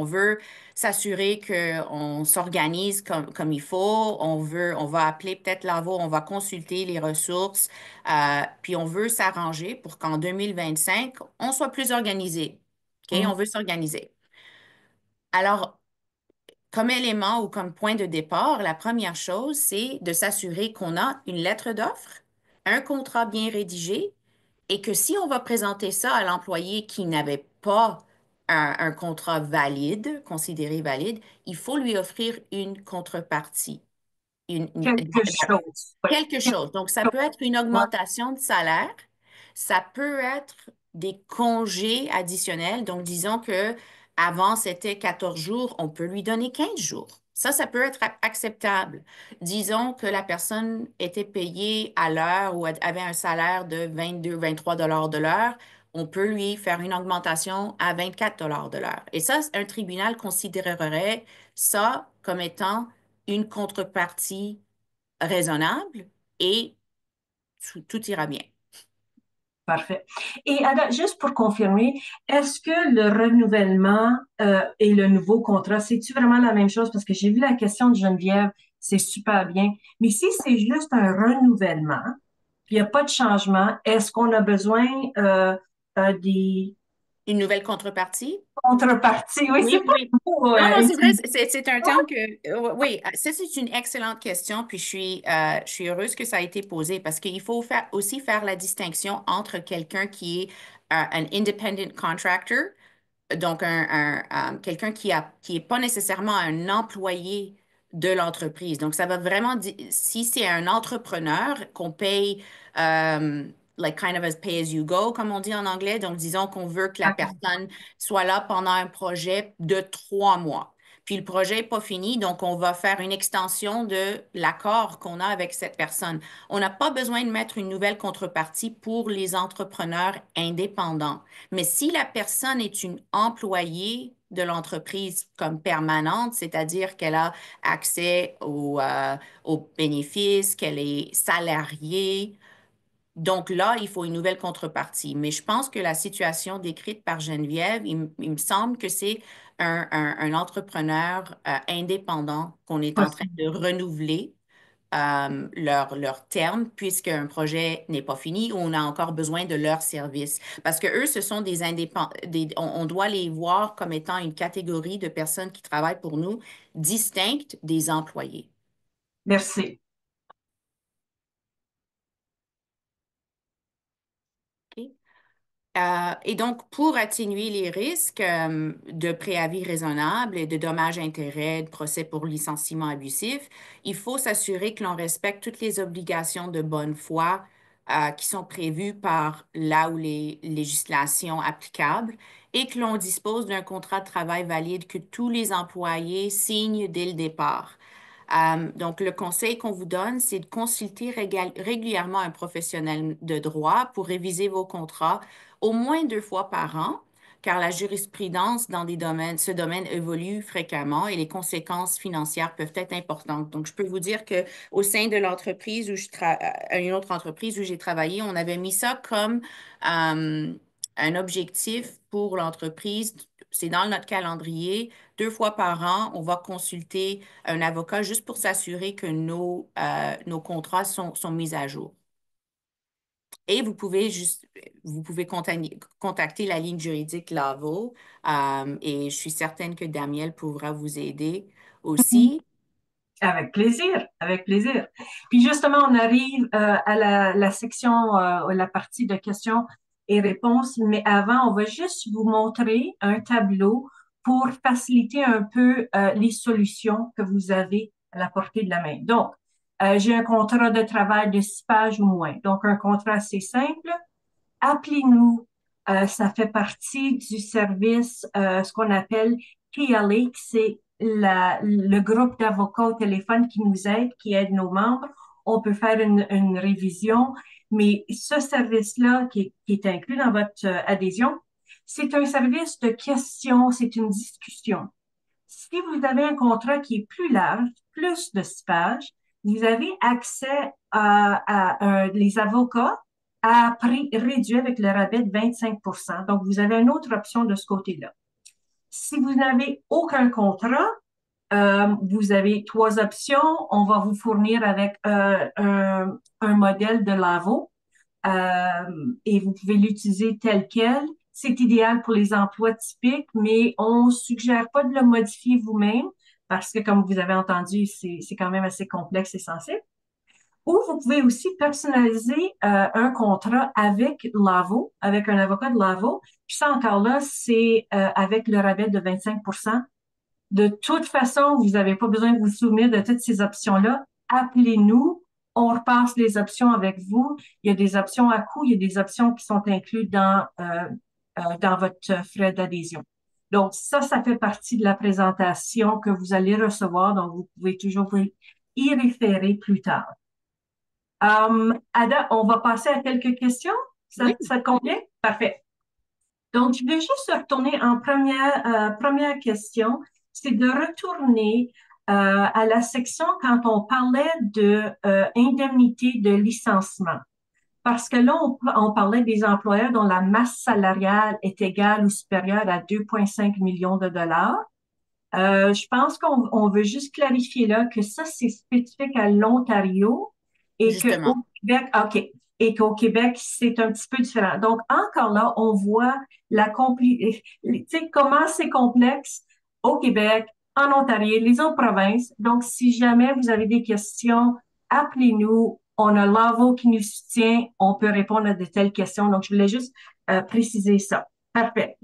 veut s'assurer qu'on s'organise comme il faut. On va appeler peut-être Lavo, on va consulter les ressources, puis on veut s'arranger pour qu'en 2025, on soit plus organisé. OK, on veut s'organiser. Alors, comme élément ou comme point de départ, la première chose, c'est de s'assurer qu'on a une lettre d'offre, un contrat bien rédigé et que si on va présenter ça à l'employé qui n'avait pas un contrat valide, considéré valide, il faut lui offrir une contrepartie. Quelque chose. Oui. Quelque Quelque chose. Donc, ça peut être une chose. augmentation de salaire, ça peut être des congés additionnels. Donc, disons que avant c'était 14 jours, on peut lui donner 15 jours. Ça peut être acceptable. Disons que la personne était payée à l'heure ou avait un salaire de 22, 23 dollars de l'heure. On peut lui faire une augmentation à 24 dollars de l'heure. Et ça, un tribunal considérerait ça comme étant une contrepartie raisonnable et tout ira bien. Parfait. Et Ada, juste pour confirmer, est-ce que le renouvellement et le nouveau contrat, c'est-tu vraiment la même chose? Parce que j'ai vu la question de Geneviève, c'est super bien. Mais si c'est juste un renouvellement, puis il n'y a pas de changement, est-ce qu'on a besoin des Une nouvelle contrepartie? contreparties? Oui, Oui, c'est oui, pas oui. trop Non, non, c'est vrai, intimidant. c'est un terme que, oui, ça c'est une excellente question, puis je suis heureuse que ça a été posé parce qu'il faut aussi faire la distinction entre quelqu'un qui est un independent contractor, donc quelqu'un qui est pas nécessairement un employé de l'entreprise. Donc, ça va vraiment dire, si c'est un entrepreneur qu'on paye, like kind of as pay as you go, comme on dit en anglais, donc disons qu'on veut que la personne soit là pendant un projet de 3 mois. Puis le projet n'est pas fini, donc on va faire une extension de l'accord qu'on a avec cette personne. On n'a pas besoin de mettre une nouvelle contrepartie pour les entrepreneurs indépendants. Mais si la personne est une employée de l'entreprise comme permanente, c'est-à-dire qu'elle a accès aux bénéfices, qu'elle est salariée, donc là, il faut une nouvelle contrepartie. Mais je pense que la situation décrite par Geneviève, il me semble que c'est un entrepreneur indépendant qu'on est en train de renouveler leur terme puisqu'un projet n'est pas fini ou on a encore besoin de leurs services. Parce que eux, ce sont des indépendants, on doit les voir comme étant une catégorie de personnes qui travaillent pour nous distinctes des employés. Merci. OK? Et donc, pour atténuer les risques de préavis raisonnables et de dommages-intérêts, de procès pour licenciement abusif, il faut s'assurer que l'on respecte toutes les obligations de bonne foi qui sont prévues par là où les législations applicables et que l'on dispose d'un contrat de travail valide que tous les employés signent dès le départ. Donc, le conseil qu'on vous donne, c'est de consulter régulièrement un professionnel de droit pour réviser vos contrats au moins 2 fois par an car la jurisprudence dans ce domaine évolue fréquemment et les conséquences financières peuvent être importantes. Donc, je peux vous dire que au sein de l'entreprise une autre entreprise où j'ai travaillé, on avait mis ça comme un objectif pour l'entreprise. C'est dans notre calendrier. 2 fois par an, on va consulter un avocat juste pour s'assurer que nos contrats sont mis à jour. Et vous pouvez contacter la ligne juridique Lavo, et je suis certaine que Daniel pourra vous aider aussi. Avec plaisir, avec plaisir. Puis justement, on arrive à la section, la partie de questions et réponses, mais avant, on va juste vous montrer un tableau pour faciliter un peu les solutions que vous avez à la portée de la main. Donc, j'ai un contrat de travail de 6 pages ou moins. Donc, un contrat assez simple. Appelez-nous. Ça fait partie du service, ce qu'on appelle PLA, c'est le groupe d'avocats au téléphone qui nous aide, qui aide nos membres. On peut faire une révision, mais ce service-là qui est inclus dans votre adhésion, c'est un service de questions, c'est une discussion. Si vous avez un contrat qui est plus large, plus de 6 pages, vous avez accès les avocats à prix réduit avec le rabais de 25%. Donc, vous avez une autre option de ce côté-là. Si vous n'avez aucun contrat, vous avez 3 options. On va vous fournir avec un modèle de Lavo et vous pouvez l'utiliser tel quel. C'est idéal pour les emplois typiques, mais on suggère pas de le modifier vous-même parce que, comme vous avez entendu, c'est quand même assez complexe et sensible. Ou vous pouvez aussi personnaliser un contrat avec Lavo, avec un avocat de Lavo. Puis ça encore là, c'est avec le rabais de 25%. De toute façon, vous n'avez pas besoin de vous souvenir de toutes ces options-là. Appelez-nous. On repasse les options avec vous. Il y a des options à coût, il y a des options qui sont incluses dans votre frais d'adhésion. Donc, ça fait partie de la présentation que vous allez recevoir. Donc, vous pouvez toujours y référer plus tard. Ada, on va passer à quelques questions. Oui. Ça te convient? Parfait. Donc, je vais juste retourner en première question, c'est de retourner à la section quand on parlait de indemnité de licenciement. Parce que là, on parlait des employeurs dont la masse salariale est égale ou supérieure à 2,5 millions de dollars. Je pense qu'on veut juste clarifier là que ça, c'est spécifique à l'Ontario et qu'au Justement. Québec, OK, et qu'au Québec, c'est un petit peu différent. Donc, encore là, on voit tu sais, comment c'est complexe au Québec, en Ontario, les autres provinces. Donc, si jamais vous avez des questions, appelez-nous. On a Lavo qui nous soutient. On peut répondre à de telles questions. Donc, je voulais juste préciser ça. Parfait.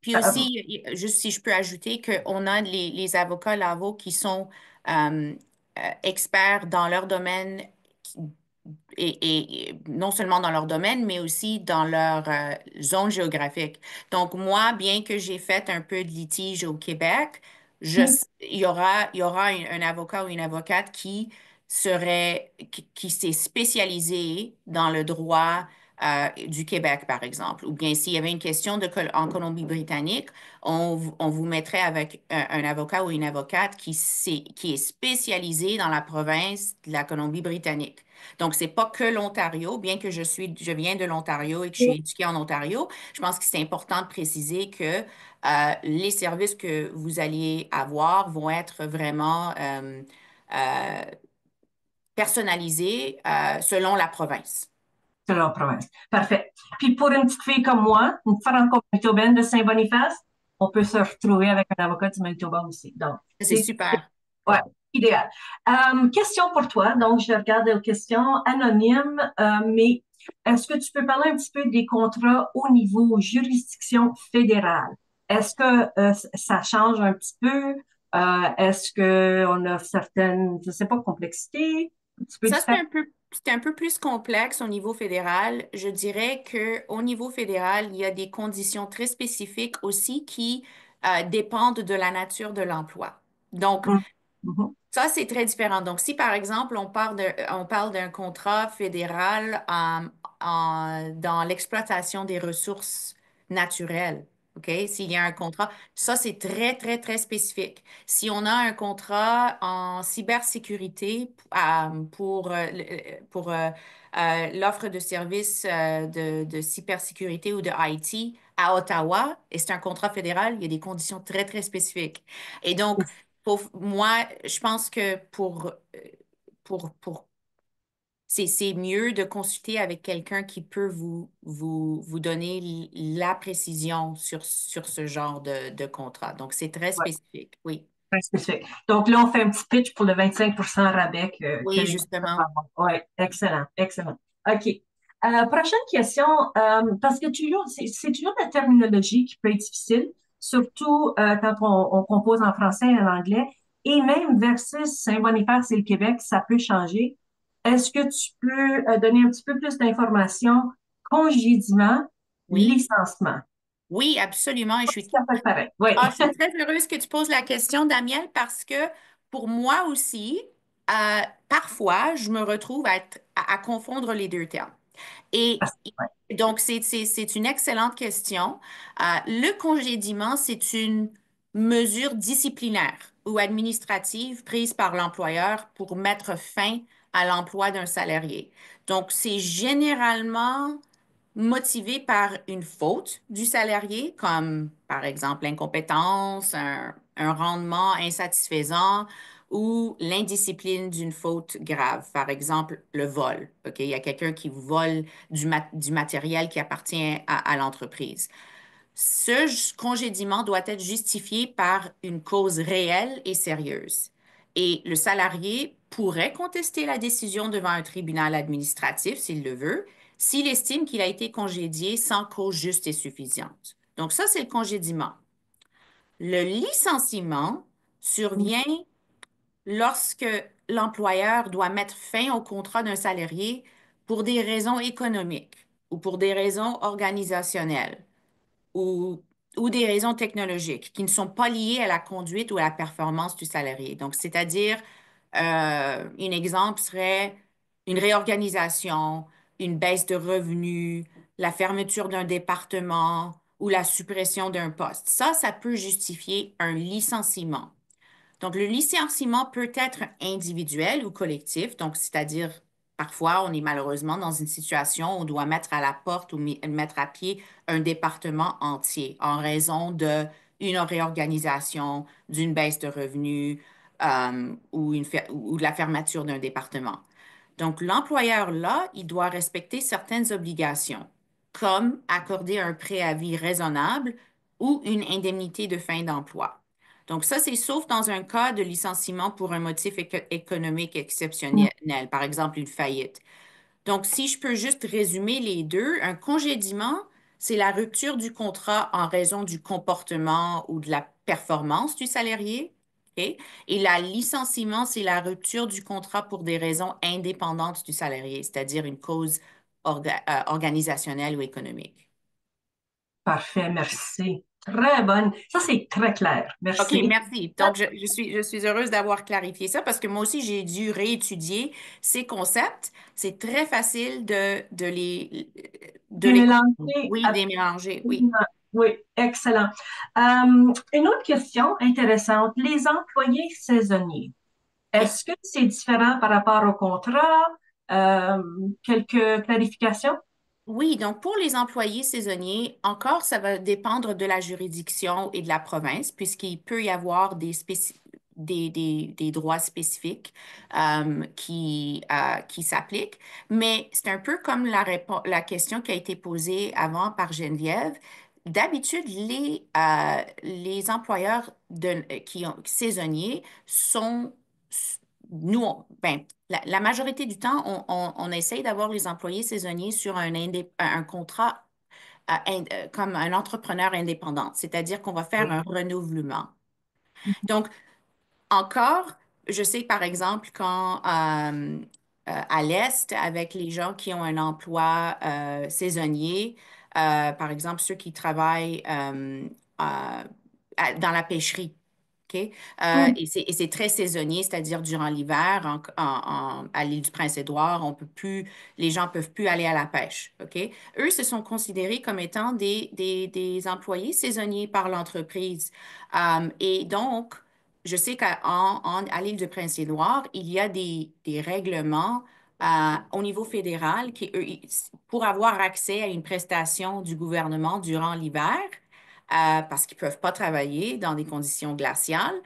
Puis Euh, aussi, juste si je peux ajouter qu'on a les avocats Lavo qui sont euh, experts dans leur domaine et non seulement dans leur domaine, mais aussi dans leur zone géographique. Donc, moi, bien que j'ai fait un peu de litige au Québec, il y aura un avocat ou une avocate qui s'est spécialisé dans le droit du Québec, par exemple. Ou bien s'il y avait une question en Colombie-Britannique, on vous mettrait avec un avocat ou une avocate qui est spécialisé dans la province de la Colombie-Britannique. Donc, c'est pas que l'Ontario, bien que je viens de l'Ontario et que je suis éduquée en Ontario. Je pense que c'est important de préciser que les services que vous allez avoir vont être vraiment euh, personnalisés selon la province. C'est leur province. Parfait. Puis pour une petite fille comme moi, une franco-manitobaine de Saint-Boniface, on peut se retrouver avec un avocat du Manitoba aussi. Donc, C'est super. ouais, idéal. Question pour toi. Donc, je regarde les questions anonymes, mais est-ce que tu peux parler un petit peu des contrats au niveau juridiction fédérale? Est-ce que ça change un petit peu? Est-ce qu'on a certaines, je sais pas, complexités, un petit peu Ça, différentes? c'est un peu plus complexe au niveau fédéral. Je dirais qu'au niveau fédéral, il y a des conditions très spécifiques aussi qui dépendent de la nature de l'emploi. Donc, Mhm. ça, c'est très différent. Donc, si par exemple, on parle d'un contrat fédéral dans l'exploitation des ressources naturelles, OK? S'il y a un contrat, ça, c'est très, très, très spécifique. Si on a un contrat en cybersécurité pour l'offre de services de cybersécurité ou de IT à Ottawa, et c'est un contrat fédéral, il y a des conditions très, très spécifiques. Et donc, pour moi, je pense que pour c'est mieux de consulter avec quelqu'un qui peut vous donner la précision sur ce genre de contrat. Donc, c'est très Ouais, spécifique. Oui. très spécifique. Donc là, on fait un petit pitch pour le 25% rabais que Oui, les gens peuvent justement. avoir. Oui, excellent, excellent. OK. Prochaine question, parce que c'est toujours la terminologie qui peut être difficile, surtout quand on compose en français et en anglais, et même versus Saint-Boniface et le Québec, ça peut changer. Est-ce que tu peux donner un petit peu plus d'informations? Congédiement, Oui. licenciement. Oui, absolument. Et Ça fait pareil. Oui. je suis très heureuse que tu poses la question, Daniel, parce que pour moi aussi, parfois, je me retrouve à confondre les deux termes. Et donc, c'est une excellente question. Le congédiement, c'est une mesure disciplinaire ou administrative prise par l'employeur pour mettre fin à l'emploi d'un salarié. Donc, c'est généralement motivé par une faute du salarié, comme par exemple l'incompétence, un rendement insatisfaisant ou l'indiscipline d'une faute grave, par exemple le vol. OK? Il y a quelqu'un qui vous vole du matériel qui appartient à l'entreprise. Ce congédiement doit être justifié par une cause réelle et sérieuse. Et le salarié pourrait contester la décision devant un tribunal administratif s'il le veut, s'il estime qu'il a été congédié sans cause juste et suffisante. Donc ça, c'est le congédiement. Le licenciement survient lorsque l'employeur doit mettre fin au contrat d'un salarié pour des raisons économiques ou pour des raisons organisationnelles ou, ou des raisons technologiques qui ne sont pas liées à la conduite ou à la performance du salarié. Donc, c'est-à-dire, un exemple serait une réorganisation, une baisse de revenus, la fermeture d'un département ou la suppression d'un poste. Ça peut justifier un licenciement. Donc, le licenciement peut être individuel ou collectif, donc c'est-à-dire parfois on est malheureusement dans une situation où on doit mettre à la porte ou mettre à pied un département entier en raison de une réorganisation, d'une baisse de revenus ou de la fermeture d'un département. Donc, l'employeur, là, il doit respecter certaines obligations, comme accorder un préavis raisonnable ou une indemnité de fin d'emploi. Donc, ça, c'est sauf dans un cas de licenciement pour un motif économique exceptionnel, par exemple une faillite. Donc, si je peux juste résumer les deux, un congédiement, c'est la rupture du contrat en raison du comportement ou de la performance du salarié. OK? Et la licenciement, c'est la rupture du contrat pour des raisons indépendantes du salarié, c'est-à-dire une cause organisationnelle ou économique. Parfait, merci. Très bonne. Ça, c'est très clair. OK, Merci. merci. Donc, je suis heureuse d'avoir clarifié ça parce que moi aussi, j'ai dû réétudier ces concepts. C'est très facile de Des les comprendre. mélanger. Oui, de les mélanger, oui. Absolument. Oui, excellent. Une autre question intéressante. Les employés saisonniers, OK. est-ce que c'est différent par rapport au contrat? Euh, Quelques clarifications? Oui, donc pour les employés saisonniers, encore, ça va dépendre de la juridiction et de la province, puisqu'il peut y avoir des droits spécifiques qui s'appliquent. Mais c'est un peu comme la question qui a été posée avant par Geneviève. D'habitude, les employeurs saisonniers sont, ben, la majorité du temps, on essaye d'avoir les employés saisonniers sur un contrat comme un entrepreneur indépendant, c'est-à-dire qu'on va faire un renouvellement. Donc, encore, je sais par exemple quand à l'Est, avec les gens qui ont un emploi saisonnier, par exemple ceux qui travaillent dans la pêcherie. OK? Hmm. Et c'est très saisonnier, c'est-à-dire durant l'hiver, à l'île du Prince-Édouard, on peut plus, les gens peuvent plus aller à la pêche. OK? Eux se sont considérés comme étant des employés saisonniers par l'entreprise. Et donc, je sais à l'île du Prince-Édouard, il y a des règlements au niveau fédéral pour avoir accès à une prestation du gouvernement durant l'hiver, parce qu'ils ne peuvent pas travailler dans des conditions glaciales,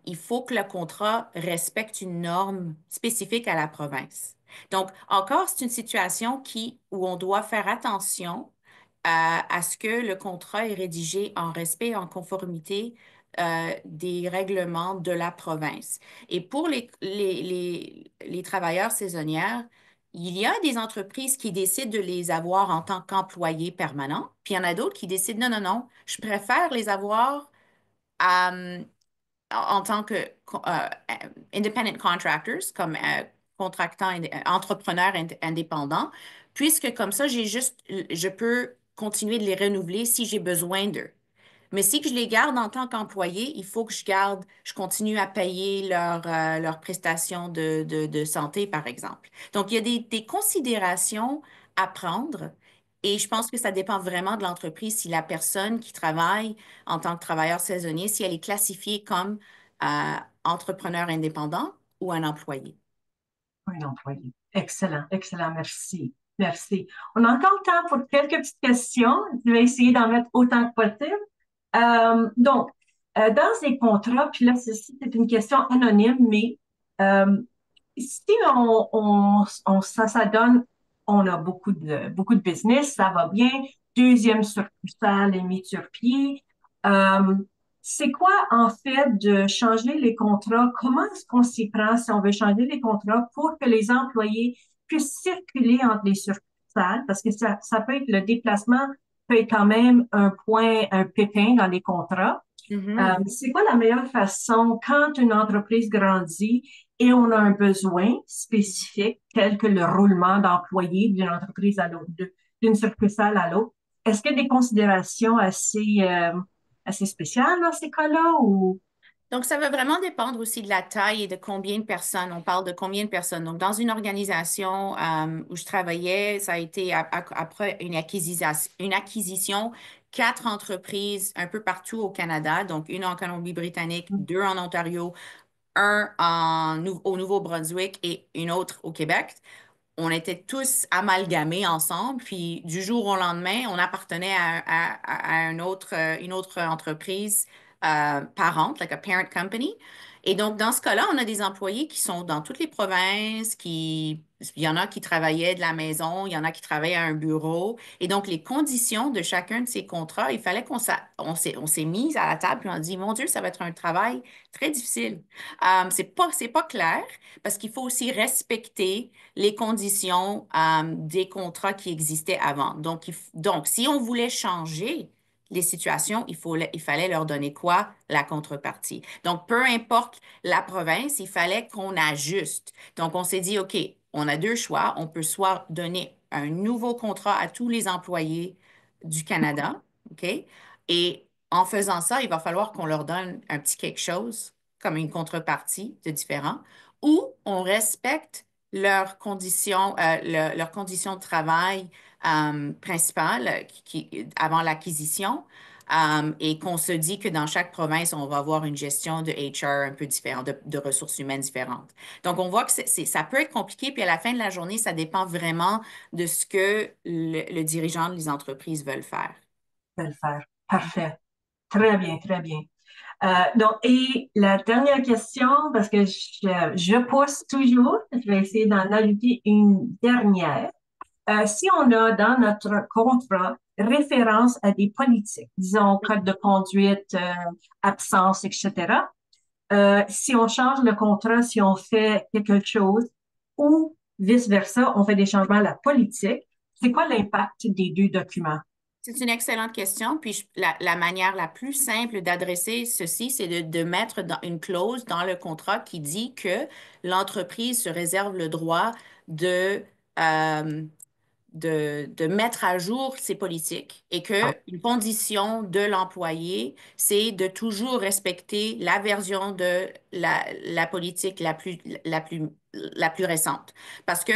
il faut que le contrat respecte une norme spécifique à la province. Donc, encore, c'est une situation où on doit faire attention à ce que le contrat est rédigé en respect et en conformité des règlements de la province. Et pour les travailleurs saisonnières, il y a des entreprises qui décident de les avoir en tant qu'employés permanents, puis il y en a d'autres qui décident, non, non, non, je préfère les avoir euh, en tant que independent contractors, comme entrepreneurs indépendants, puisque comme ça, je peux continuer de les renouveler si j'ai besoin d'eux. Mais si que je les garde en tant qu'employé, il faut que je continue à payer leurs prestations de santé, par exemple. Donc, il y a des considérations à prendre et je pense que ça dépend vraiment de l'entreprise si la personne qui travaille en tant que travailleur saisonnier, si elle est classifiée comme entrepreneur indépendant ou un employé. Un employé. Excellent, excellent, merci. Merci. On a encore le temps pour quelques petites questions. Je vais essayer d'en mettre autant que possible. Dans ces contrats, puis là, ceci, c'est une question anonyme, mais euh, si ça donne, on a beaucoup de business, ça va bien, deuxième succursale est mise sur pied. Euh, c'est quoi, en fait, de changer les contrats? Comment est-ce qu'on s'y prend si on veut changer les contrats pour que les employés puissent circuler entre les succursales? Parce que ça peut être le déplacement peut être quand même un point, un pépin dans les contrats. Mhm. C'est quoi la meilleure façon quand une entreprise grandit et on a un besoin spécifique tel que le roulement d'employés d'une entreprise à l'autre, d'une succursale à l'autre? Est-ce qu'il y a des considérations assez spéciales dans ces cas-là ou? Donc, ça va vraiment dépendre aussi de la taille et de combien de personnes. On parle de combien de personnes. Donc, dans une organisation où je travaillais, ça a été après une acquisition, quatre entreprises un peu partout au Canada. Donc, une en Colombie-Britannique, deux en Ontario, au Nouveau-Brunswick et une autre au Québec. On était tous amalgamés ensemble, puis du jour au lendemain, on appartenait à une autre entreprise parente, like a parent company. Et donc, dans ce cas-là, on a des employés qui sont dans toutes les provinces, il y en a qui travaillaient de la maison, il y en a qui travaillaient à un bureau. Et donc, les conditions de chacun de ces contrats, il fallait on s'est mis à la table, puis on a dit, mon Dieu, ça va être un travail très difficile. C'est pas clair, parce qu'il faut aussi respecter les conditions des contrats qui existaient avant. Donc, si on voulait changer les situations, il fallait leur donner quoi? La contrepartie. Donc, peu importe la province, il fallait qu'on ajuste. Donc, on s'est dit, OK, on a deux choix. On peut soit donner un nouveau contrat à tous les employés du Canada, OK? Et en faisant ça, il va falloir qu'on leur donne un petit quelque chose comme une contrepartie de différent, ou on respecte leurs conditions de travail principales avant l'acquisition. Et qu'on se dit que dans chaque province, on va avoir une gestion de HR un peu différente, de ressources humaines différentes. Donc, on voit que ça peut être compliqué, puis à la fin de la journée, ça dépend vraiment de ce que le dirigeant des entreprises veulent faire. De le faire. Parfait. Très bien, très bien. Et la dernière question, parce que je pousse toujours, je vais essayer d'en ajouter une dernière. Si on a dans notre contrat référence à des politiques, disons code de conduite, absence, etc., si on change le contrat, si on fait quelque chose ou vice-versa, on fait des changements à la politique, c'est quoi l'impact des deux documents? C'est une excellente question. Puis la manière la plus simple d'adresser ceci, c'est de mettre une clause dans le contrat qui dit que l'entreprise se réserve le droit de, euh, de mettre à jour ses politiques et que une condition de l'employé, c'est de toujours respecter la version de la politique la plus récente. Parce que,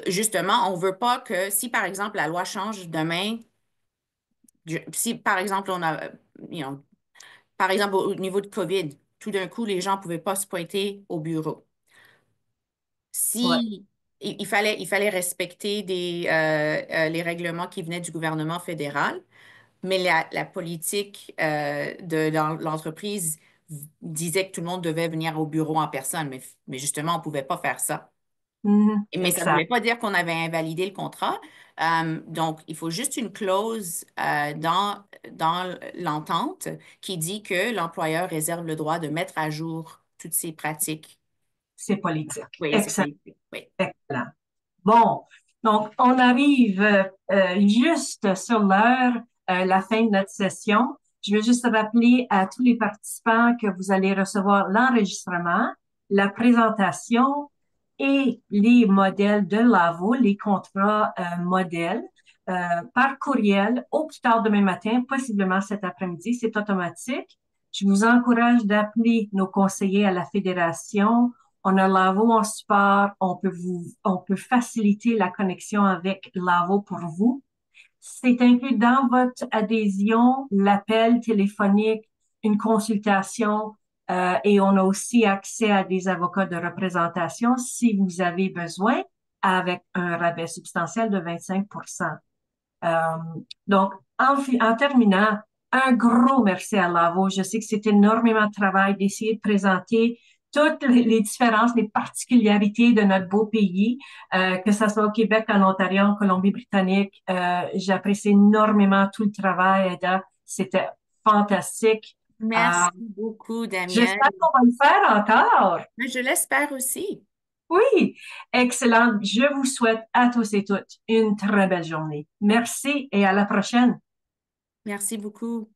justement, on veut pas que si, par exemple, la loi change demain, si, par exemple, you know, par exemple, au niveau de COVID, tout d'un coup, les gens ne pouvaient pas se pointer au bureau. Ouais. Si il fallait respecter les règlements qui venaient du gouvernement fédéral, mais la politique de l'entreprise disait que tout le monde devait venir au bureau en personne, mais justement, on ne pouvait pas faire ça. Mhm. Mais ça ne voulait Exact. pas dire qu'on avait invalidé le contrat. Donc, il faut juste une clause dans l'entente qui dit que l'employeur réserve le droit de mettre à jour toutes ses pratiques. C'est politique. Oui, c'est Excellent. politique. Oui. Excellent. Bon, donc on arrive juste sur l'heure, la fin de notre session. Je veux juste rappeler à tous les participants que vous allez recevoir l'enregistrement, la présentation et les modèles de Lavo, les contrats modèles, euh, par courriel au plus tard demain matin, possiblement cet après-midi. C'est automatique. Je vous encourage d'appeler nos conseillers à la fédération. On a Lavo en support. On peut faciliter la connexion avec Lavo pour vous. C'est inclus dans votre adhésion, l'appel téléphonique, une consultation, et on a aussi accès à des avocats de représentation si vous avez besoin, avec un rabais substantiel de 25%. Euh, donc, en terminant, un gros merci à Lavo. Je sais que c'est énormément de travail d'essayer de présenter toutes les différences, les particularités de notre beau pays, que ce soit au Québec, en Ontario, en Colombie-Britannique. J'apprécie énormément tout le travail, Ada. C'était fantastique. Euh, Merci beaucoup, Daniel. J'espère qu'on va le faire encore. Je l'espère aussi. Oui, excellent. Je vous souhaite à tous et toutes une très belle journée. Merci et à la prochaine. Merci beaucoup.